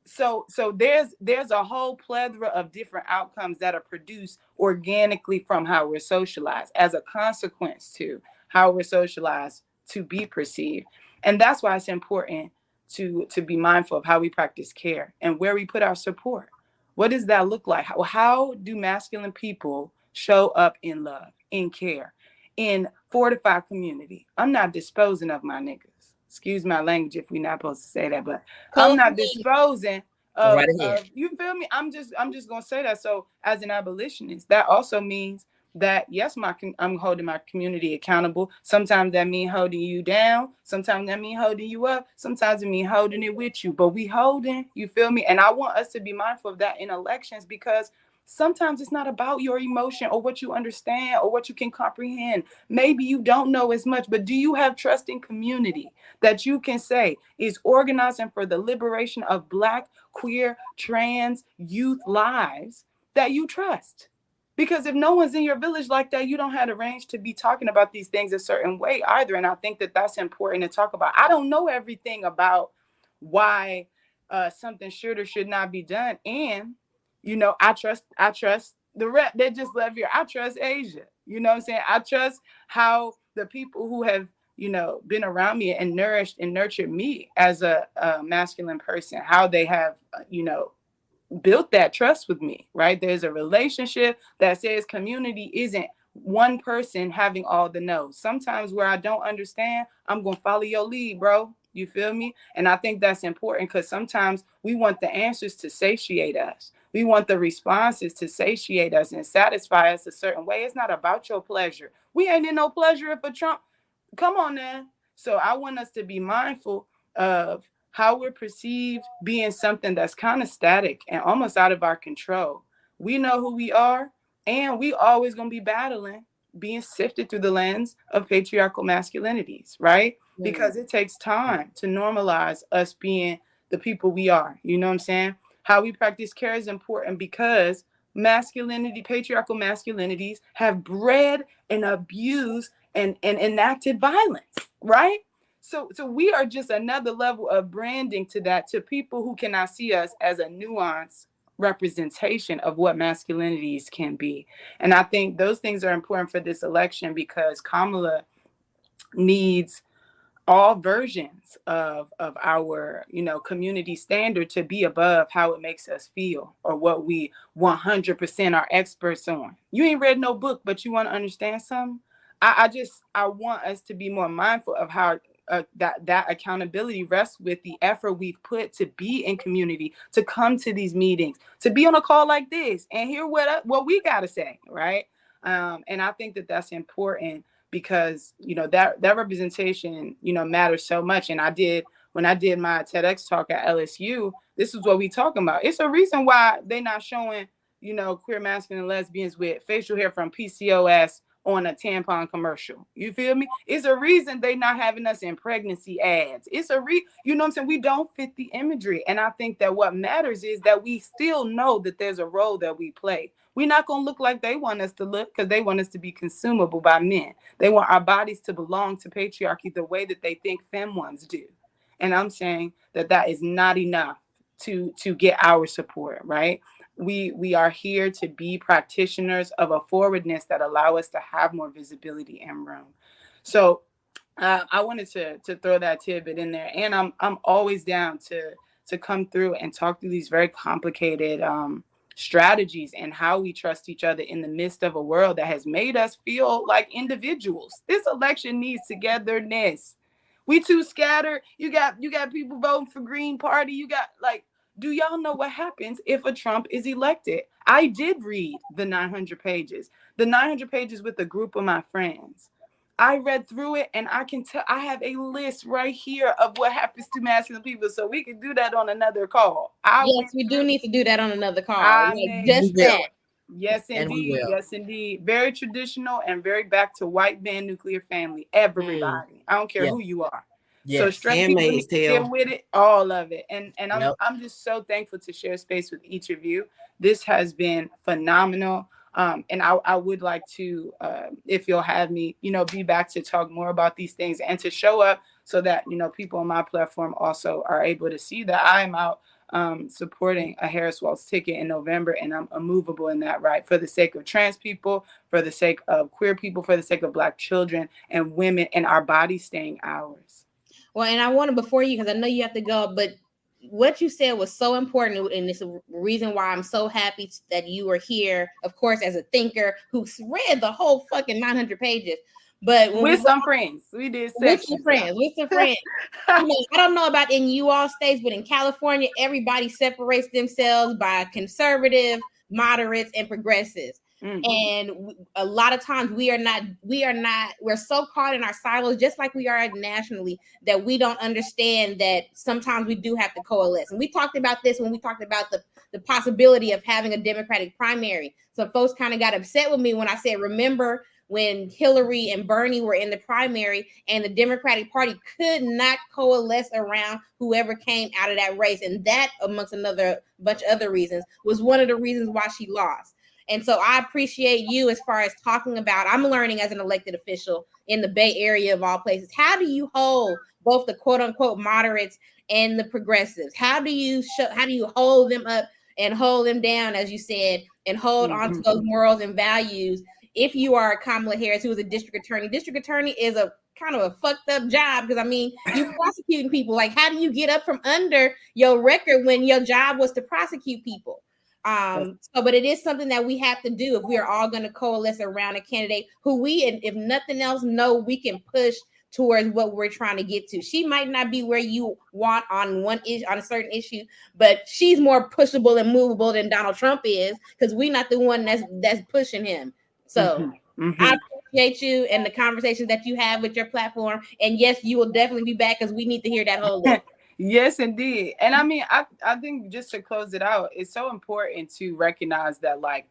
So there's a whole plethora of different outcomes that are produced organically from how we're socialized as a consequence to how we're socialized to be perceived. And that's why it's important to be mindful of how we practice care and where we put our support. What does that look like? How do masculine people show up in love, in care, in fortified community? I'm not disposing of my niggas. Excuse my language if we're not supposed to say that, but I'm not disposing of, Right ahead. you feel me? I'm just gonna say that. So as an abolitionist, that also means that yes, I'm holding my community accountable. Sometimes that means holding you down. Sometimes that means holding you up. Sometimes it means holding it with you. But we holding, you feel me? And I want us to be mindful of that in elections, because sometimes it's not about your emotion or what you understand or what you can comprehend. Maybe you don't know as much, but do you have trust in community that you can say is organizing for the liberation of Black, queer, trans youth lives that you trust? Because if no one's in your village like that, you don't have the range to be talking about these things a certain way either. And I think that that's important to talk about. I don't know everything about why something should or should not be done. And I trust the rep that just left here. I trust Asia. You know what I'm saying? I trust how the people who have, been around me and nourished and nurtured me as a masculine person, how they have, built that trust with me, right? There's a relationship that says community isn't one person having all the no's. Sometimes where I don't understand, I'm going to follow your lead, bro. You feel me? And I think that's important because sometimes we want the answers to satiate us. We want the responses to satiate us and satisfy us a certain way. It's not about your pleasure. We ain't in no pleasure if a Trump. Come on now. So I want us to be mindful of how we're perceived being something that's kind of static and almost out of our control. We know who we are, and we always going to be battling being sifted through the lens of patriarchal masculinities, right? Mm-hmm. Because it takes time to normalize us being the people we are. You know what I'm saying? How we practice care is important because masculinity, patriarchal masculinities have bred and abused and enacted violence, right? So we are just another level of branding to that, to people who cannot see us as a nuanced representation of what masculinities can be. And I think those things are important for this election because Kamala needs all versions of our, community standard to be above how it makes us feel or what we 100% are experts on. You ain't read no book, but you want to understand something? I want us to be more mindful of how that accountability rests with the effort we've put to be in community, to come to these meetings, to be on a call like this and hear what we got to say, right? And I think that that's important because, that representation, matters so much. And when I did my TEDx talk at LSU, this is what we talking about. It's a reason why they're not showing, queer masculine and lesbians with facial hair from PCOS on a tampon commercial. You feel me? It's a reason they not having us in pregnancy ads. It's you know what I'm saying? We don't fit the imagery. And I think that what matters is that we still know that there's a role that we play. We're not going to look like they want us to look because they want us to be consumable by men. They want our bodies to belong to patriarchy the way that they think femme ones do. And I'm saying that is not enough to get our support, right? We are here to be practitioners of a forwardness that allow us to have more visibility and room. So I wanted to throw that tidbit in there, and I'm always down to come through and talk through these very complicated strategies and how we trust each other in the midst of a world that has made us feel like individuals. This election needs togetherness. We too scattered. You got people voting for Green Party. You got do y'all know what happens if a Trump is elected? I did read the 900 pages with a group of my friends. I read through it and I can tell I have a list right here of what happens to masculine people. So we can do that on another call. Yes, we do need to do that on another call. Just that. Yes, indeed. Yes, indeed. Very traditional and very back to white man nuclear family. Everybody. I don't care who you are. Yes. So straight people need to deal with it, all of it. And I'm just so thankful to share space with each of you. This has been phenomenal. And I would like to, if you'll have me, be back to talk more about these things and to show up so that, people on my platform also are able to see that I am out supporting a Harris Waltz ticket in November, and I'm immovable in that, right? For the sake of trans people, for the sake of queer people, for the sake of Black children and women, and our bodies staying ours. Well, and I want to, before you, because I know you have to go, but what you said was so important, and it's a reason why I'm so happy that you are here, of course, as a thinker who's read the whole fucking 900 pages. But with some friends, we did with some friends. I don't know about in you all states, but in California, everybody separates themselves by conservative, moderates, and progressives. And a lot of times we're so caught in our silos, just like we are nationally, that we don't understand that sometimes we do have to coalesce. And we talked about this when we talked about the possibility of having a Democratic primary. So folks kind of got upset with me when I said, remember when Hillary and Bernie were in the primary and the Democratic Party could not coalesce around whoever came out of that race. And that, amongst another bunch of other reasons, was one of the reasons why she lost. And so I appreciate you as far as talking about, I'm learning as an elected official in the Bay Area of all places, how do you hold both the quote unquote moderates and the progressives? How do you hold them up and hold them down, as you said, and hold on to those morals and values? If you are Kamala Harris, who is a district attorney is a kind of a fucked up job, because I mean, you're prosecuting people. Like, how do you get up from under your record when your job was to prosecute people? But it is something that we have to do if we are all going to coalesce around a candidate who we, and if nothing else, know we can push towards what we're trying to get to. She might not be where you want on a certain issue, but she's more pushable and movable than Donald Trump is, because we're not the one that's pushing him. So I appreciate you and the conversations that you have with your platform. And yes, you will definitely be back, because we need to hear that whole list. Yes, indeed. And I mean, I think just to close it out, it's so important to recognize that, like,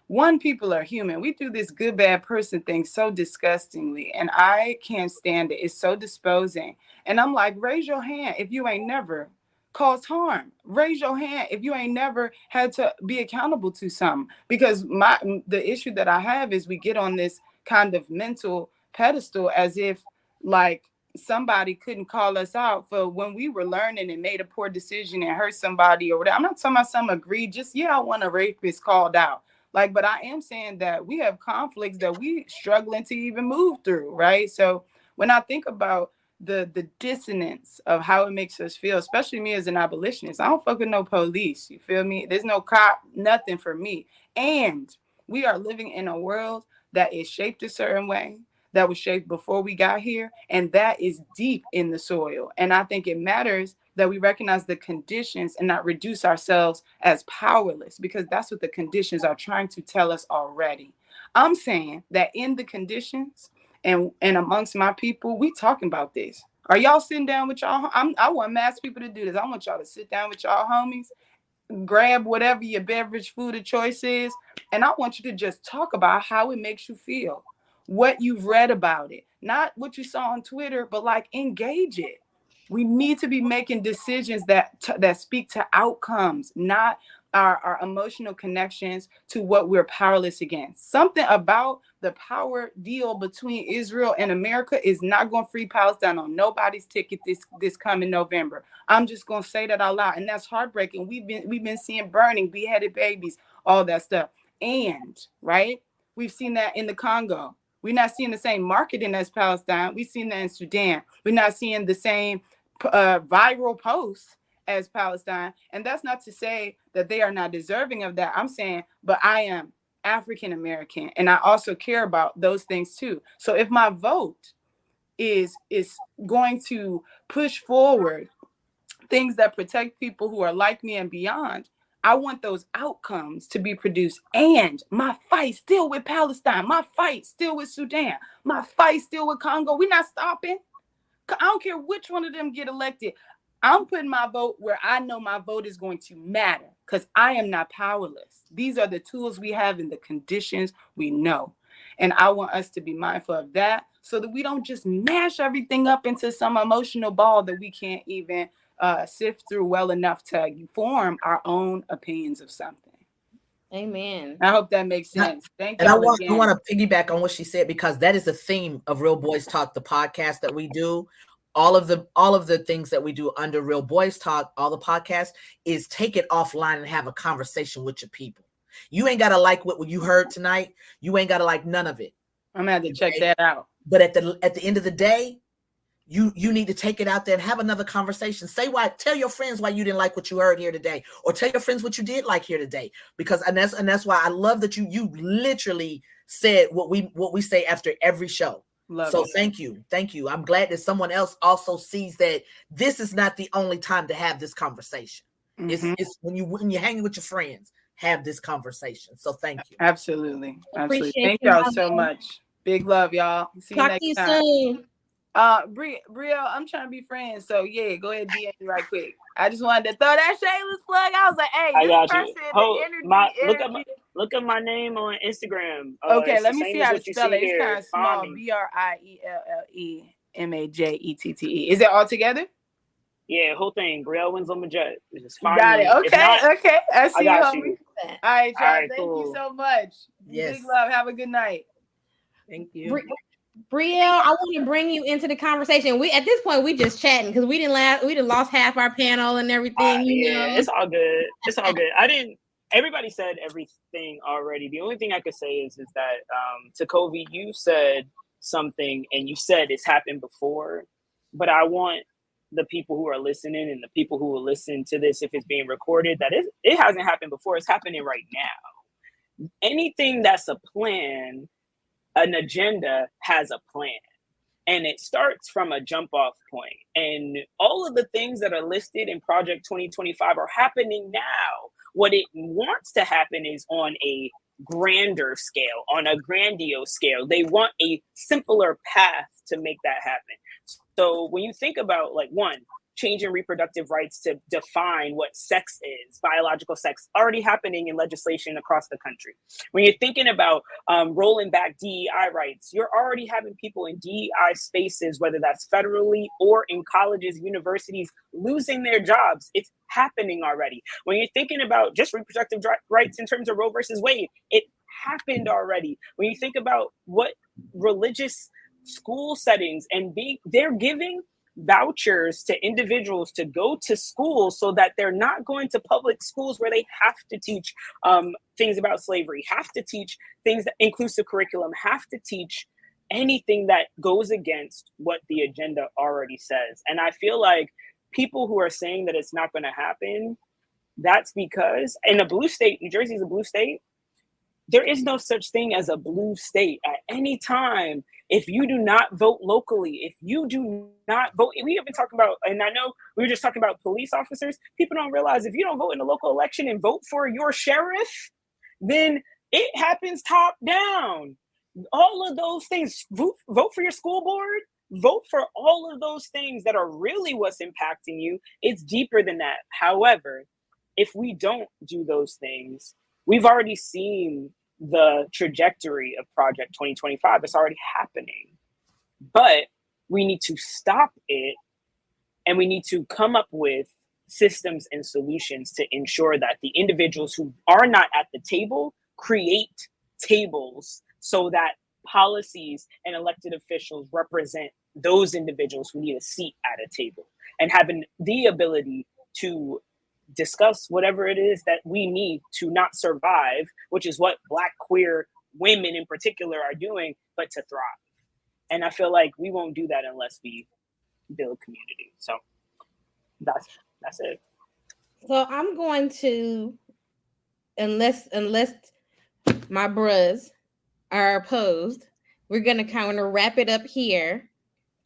one, people are human. We do this good, bad person thing so disgustingly, and I can't stand it. It's so disposing. And I'm like, raise your hand if you ain't never caused harm. Raise your hand if you ain't never had to be accountable to something. Because the issue that I have is we get on this kind of mental pedestal as if, like, somebody couldn't call us out for when we were learning and made a poor decision and hurt somebody or whatever. I'm not talking about some egregious, I want a rapist called out. Like, but I am saying that we have conflicts that we struggling to even move through, right? So when I think about the dissonance of how it makes us feel, especially me as an abolitionist, I don't fuck with no police. You feel me? There's no cop, nothing for me. And we are living in a world that is shaped a certain way, that was shaped before we got here, and that is deep in the soil. And I think it matters that we recognize the conditions and not reduce ourselves as powerless, because that's what the conditions are trying to tell us already. I'm saying that in the conditions and amongst my people, we talking about this. Are y'all sitting down with y'all? I want mass people to do this. I want y'all to sit down with y'all homies, grab whatever your beverage, food of choice is, and I want you to just talk about how it makes you feel, what you've read about it, not what you saw on Twitter, but like engage it. We need to be making decisions that speak to outcomes, not our emotional connections to what we're powerless against. Something about the power deal between Israel and America is not going to free Palestine on nobody's ticket this coming November. I'm just going to say that out loud, and that's heartbreaking. We've been seeing burning, beheaded babies, all that stuff, and right, we've seen that in the Congo. We're not seeing the same marketing as Palestine. We've seen that in Sudan. We're not seeing the same viral posts as Palestine. And that's not to say that they are not deserving of that. I'm saying, but I am African American, and I also care about those things too. So if my vote is going to push forward things that protect people who are like me and beyond, I want those outcomes to be produced. And my fight still with Palestine, my fight still with Sudan, my fight still with Congo. We're not stopping. I don't care which one of them get elected. I'm putting my vote where I know my vote is going to matter, because I am not powerless. These are the tools we have and the conditions we know. And I want us to be mindful of that, so that we don't just mash everything up into some emotional ball that we can't even sift through well enough to form our own opinions of something. Amen. I hope that makes sense. Thank And y'all I again. want to piggyback on what she said, because that is the theme of Real Boys Talk, the podcast that we do. All of the things that we do under Real Boys Talk, all the podcasts, is take it offline and have a conversation with your people. You ain't gotta like what you heard tonight. You ain't gotta like none of it. I'm gonna have to check that out. But at the end of the day, you need to take it out there and have another conversation. Tell your friends why you didn't like what you heard here today, or tell your friends what you did like here today. Because that's why I love that you literally said what we say after every show. Love so it. Thank you. I'm glad that someone else also sees that this is not the only time to have this conversation. Mm-hmm. It's when you're hanging with your friends, have this conversation. So thank you. Absolutely. Appreciate Thank you, y'all so Mama. much. Big love, y'all. See you Talk next to you time. soon. Brielle, I'm trying to be friends, so yeah, go ahead, DM me right quick. I just wanted to throw that shameless plug. I was like, hey, I this got person, you. the energy. Look at my name on Instagram. Okay, it's let the me same see as how to what you spell see it. It's here. kind of small. Find me. BRIELLEMAJETTE. Is it all together? Yeah, whole thing. Brielle Winslow Majette. Just find Got me. it. If not, Okay. I see I got you, you. homie. All right, y'all. All right, Thank you cool. so much. Yes. Big love. Have a good night. Thank you. Brielle, I want to bring you into the conversation. We at this point we just chatting because we didn't lost half our panel and everything. You know, it's all good. It's all good. Everybody said everything already. The only thing I could say is that Takovi, you said something, and you said it's happened before, but I want the people who are listening and the people who will listen to this, if it's being recorded, that it hasn't happened before. It's happening right now. Anything that's a plan, an agenda has a plan. And it starts from a jump off point. And all of the things that are listed in Project 2025 are happening now. What it wants to happen is on a grander scale, on a grandiose scale. They want a simpler path to make that happen. So when you think about, like, one, changing reproductive rights to define what sex is, biological sex, already happening in legislation across the country. When you're thinking about rolling back DEI rights, you're already having people in DEI spaces, whether that's federally or in colleges, universities, losing their jobs. It's happening already. When you're thinking about just reproductive rights in terms of Roe versus Wade, it happened already. When you think about what religious school settings they're giving vouchers to individuals to go to school so that they're not going to public schools where they have to teach things about slavery, have to teach things that inclusive curriculum, have to teach anything that goes against what the agenda already says. And I feel like people who are saying that it's not going to happen, that's because in a blue state, New Jersey is a blue state, there is no such thing as a blue state. At any time, if you do not vote locally, if you do not vote, we have been talking about, and I know we were just talking about police officers, people don't realize if you don't vote in a local election and vote for your sheriff, then it happens top down. All of those things, vote for your school board, vote for all of those things that are really what's impacting you. It's deeper than that. However, if we don't do those things, we've already seen the trajectory of Project 2025. It's already happening. But we need to stop it, and we need to come up with systems and solutions to ensure that the individuals who are not at the table create tables so that policies and elected officials represent those individuals who need a seat at a table and having the ability to discuss whatever it is that we need to not survive, which is what Black queer women in particular are doing, but to thrive. And I feel like we won't do that unless we build community. So that's it. So I'm going to, unless my bros are opposed, we're gonna kind of wrap it up here.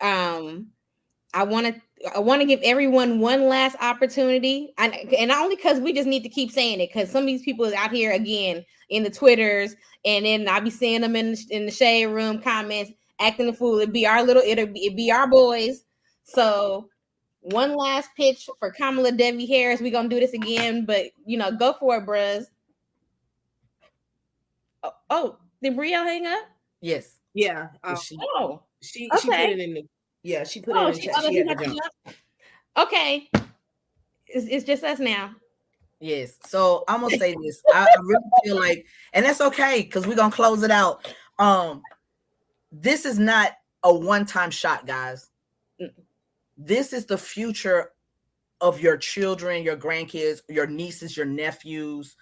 I want to give everyone one last opportunity, and not only because we just need to keep saying it, because some of these people is out here again in the Twitters, and then I'll be seeing them in the shade room comments acting the fool. It'd be our boys. So one last pitch for Kamala Devi Harris. We're gonna do this again, but go for it, bruh. Oh, did Brielle hang up? Yes. Yeah. She put it in the she put it in the chat. She had to jump. Okay. It's just us now. Yes. So I'm gonna say this. I really feel like, and that's okay because we're gonna close it out. This is not a one-time shot, guys. This is the future of your children, your grandkids, your nieces, your nephews,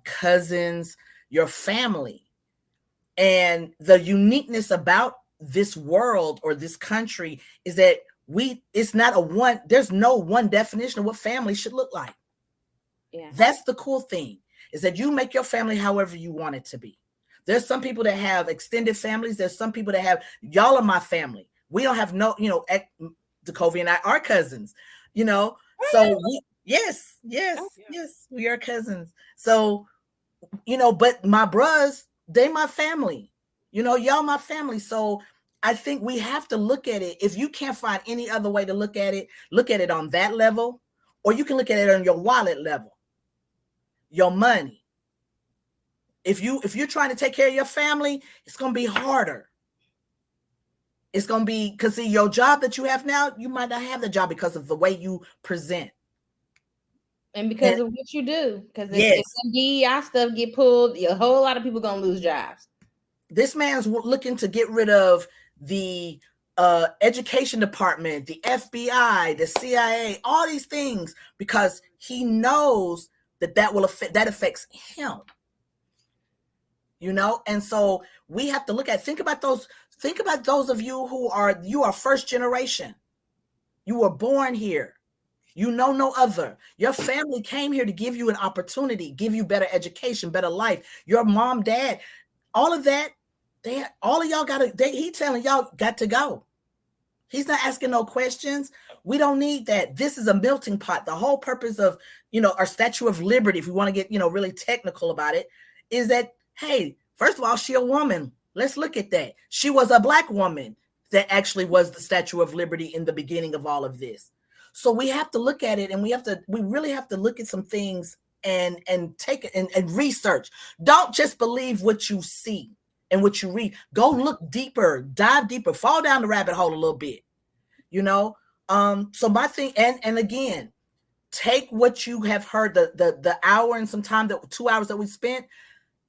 cousins, your family. And the uniqueness about this world or this country is that it's not there's no one definition of what family should look like. Yeah. That's the cool thing, is that you make your family however you want it to be. There's some people that have extended families. There's some people that have, y'all are my family. We don't have Jacoby and I are cousins, so yes, we are cousins. So, but my bros, they my family, y'all my family. So I think we have to look at it. If you can't find any other way to look at it on that level, or you can look at it on your wallet level, your money. If you're trying to take care of your family, it's going to be harder. It's going to be, because see, your job that you have now, you might not have the job because of the way you present. And because of what you do. Because if DEI stuff get pulled, a whole lot of people going to lose jobs. This man's looking to get rid of the education department, the FBI, the CIA, all these things, because he knows that affects him. And so we have to think about those of you who are first generation. You were born here. No other. Your family came here to give you an opportunity, give you better education, better life. Your mom, dad, all of that, all of y'all he telling y'all got to go. He's not asking no questions. We don't need that. This is a melting pot. The whole purpose of, our Statue of Liberty, if we want to get, really technical about it, is that, hey, first of all, she a woman. Let's look at that. She was a Black woman that actually was the Statue of Liberty in the beginning of all of this. So we have to look at it, and we really have to look at some things and take it and research. Don't just believe what you see and what you read. Go look deeper, dive deeper, fall down the rabbit hole a little bit, So my thing, and again, take what you have heard, the hour and some time, the 2 hours that we spent,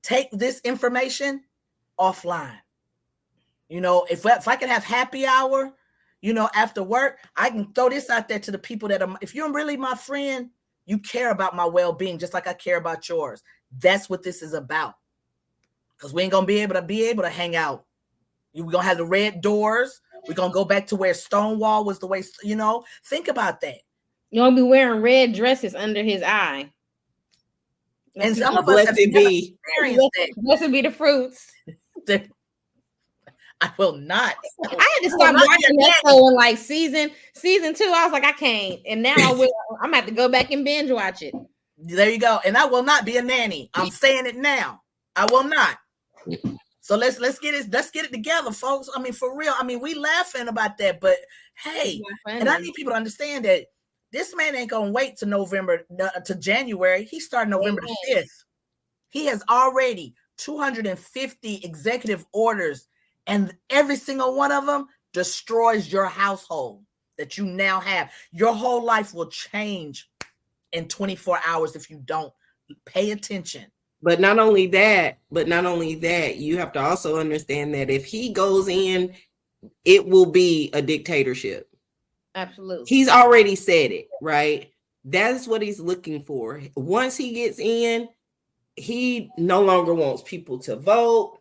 take this information offline. If I can have happy hour, after work, I can throw this out there to the people if you're really my friend, you care about my well-being, just like I care about yours. That's what this is about. Because we ain't going to be able to hang out. We're going to have the red doors. We're going to go back to where Stonewall was the way, think about that. You're going to be wearing red dresses under his eye. And some of us have never experienced that. Blessed be the fruits. I will not. I had to stop watching that show in like season 2. I was like, I can't. And now I'm going to have to go back and binge watch it. There you go. And I will not be a nanny. I'm saying it now. I will not. So let's get it together, folks. I mean, for real. I mean, we laughing about that, but hey, and I need people to understand that this man ain't gonna wait to January. He started November 5th. He has already 250 executive orders, and every single one of them destroys your household that you now have. Your whole life will change in 24 hours if you don't pay attention. But not only that, you have to also understand that if he goes in, it will be a dictatorship. Absolutely. He's already said it, right? That's what he's looking for. Once he gets in, he no longer wants people to vote.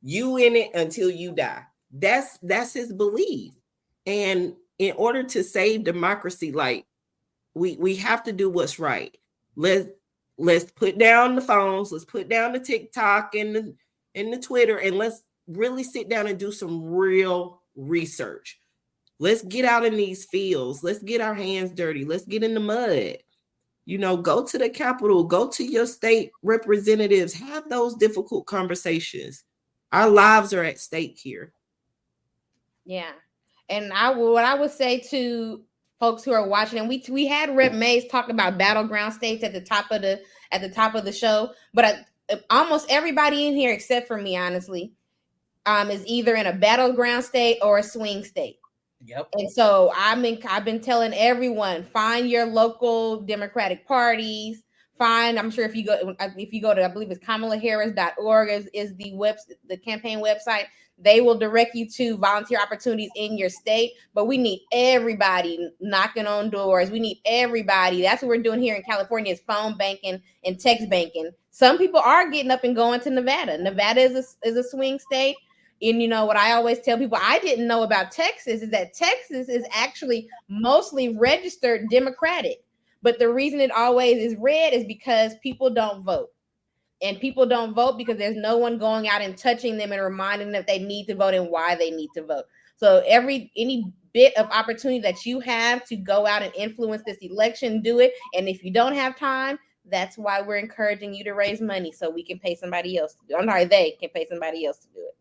You in it until you die. That's his belief. And in order to save democracy, like we have to do what's right. Let's put down the phones. Let's put down the TikTok and the Twitter, and let's really sit down and do some real research. Let's get out in these fields. Let's get our hands dirty. Let's get in the mud. Go to the Capitol, go to your state representatives, have those difficult conversations. Our lives are at stake here. Yeah. And what I would say to folks who are watching, and we had Rep Mays talk about battleground states at the top of the show, but almost everybody in here, except for me, honestly, is either in a battleground state or a swing state. Yep. And so I've been telling everyone, find your local Democratic parties, find. I'm sure if you go to, I believe it's KamalaHarris.org is the campaign website. They will direct you to volunteer opportunities in your state. But we need everybody knocking on doors. We need everybody. That's what we're doing here in California is phone banking and text banking. Some people are getting up and going to Nevada. Nevada is a swing state. And you know what I always tell people I didn't know about Texas is that Texas is actually mostly registered Democratic. But the reason it always is red is because people don't vote. And people don't vote because there's no one going out and touching them and reminding them that they need to vote and why they need to vote. So any bit of opportunity that you have to go out and influence this election, do it. And if you don't have time, that's why we're encouraging you to raise money so we can pay somebody else to do it. I'm sorry, they can pay somebody else to do it.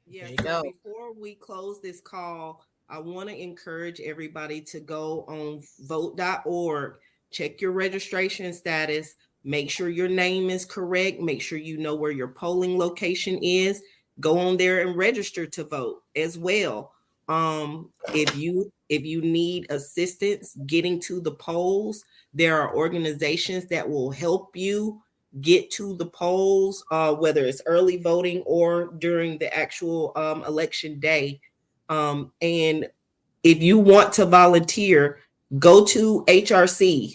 Yeah, so before we close this call, I want to encourage everybody to go on vote.org, check your registration status, make sure your name is correct, make sure you know where your polling location is, go on there and register to vote as well. If you need assistance getting to the polls, there are organizations that will help you get to the polls, whether it's early voting or during the actual election day. And if you want to volunteer, go to hrc.org.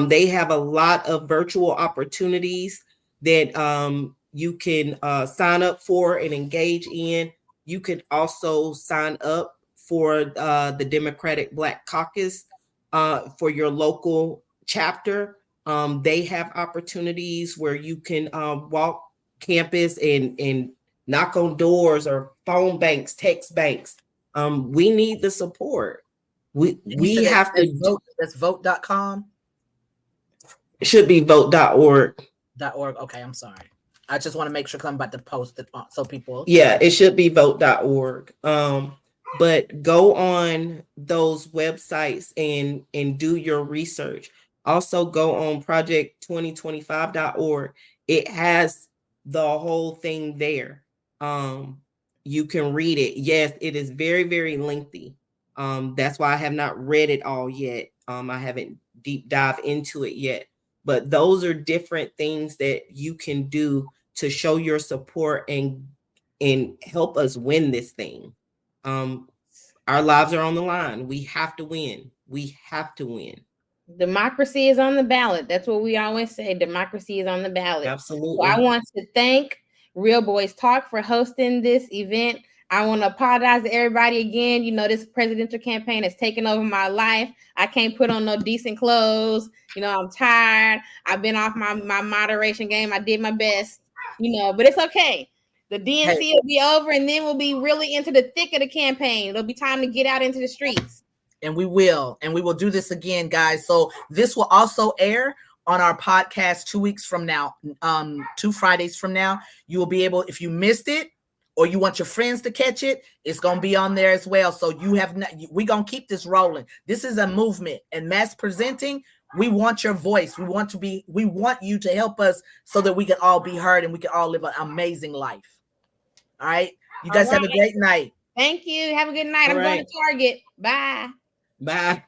They have a lot of virtual opportunities that you can sign up for and engage in. You could also sign up for the Democratic Black Caucus for your local chapter. They have opportunities where you can walk campus and knock on doors or phone banks, text banks. We need the support. We have to vote. That's vote.com. It should be vote.org. .org. Okay, I'm sorry. I just want to make sure I'm about to post it so people. Yeah, it should be vote.org. But go on those websites and do your research. Also go on project2025.org. It has the whole thing there. You can read it. Yes, it is very, very lengthy. That's why I have not read it all yet. I haven't deep dive into it yet. But those are different things that you can do to show your support and help us win this thing. Our lives are on the line. We have to win. We have to win. Democracy is on the ballot. That's what we always say. Democracy is on the ballot. Absolutely. So I want to thank Real Boys Talk for hosting this event. I want to apologize to everybody again. You know, this presidential campaign has taken over my life. I can't put on no decent clothes. You know, I'm tired. I've been off my moderation game. I did my best, you know, but it's okay. The DNC will be over and then we'll be really into the thick of the campaign. It'll be time to get out into the streets. And we will do this again, guys. So this will also air on our podcast 2 weeks from now, 2 Fridays from now. You will be able, if you missed it, or you want your friends to catch it, it's going to be on there as well. So we're going to keep this rolling. This is a movement, and mass presenting, we want your voice. We want you to help us so that we can all be heard and we can all live an amazing life. All right. You guys have a great night. Thank you. Have a good night. I'm going to Target. Bye. Bye.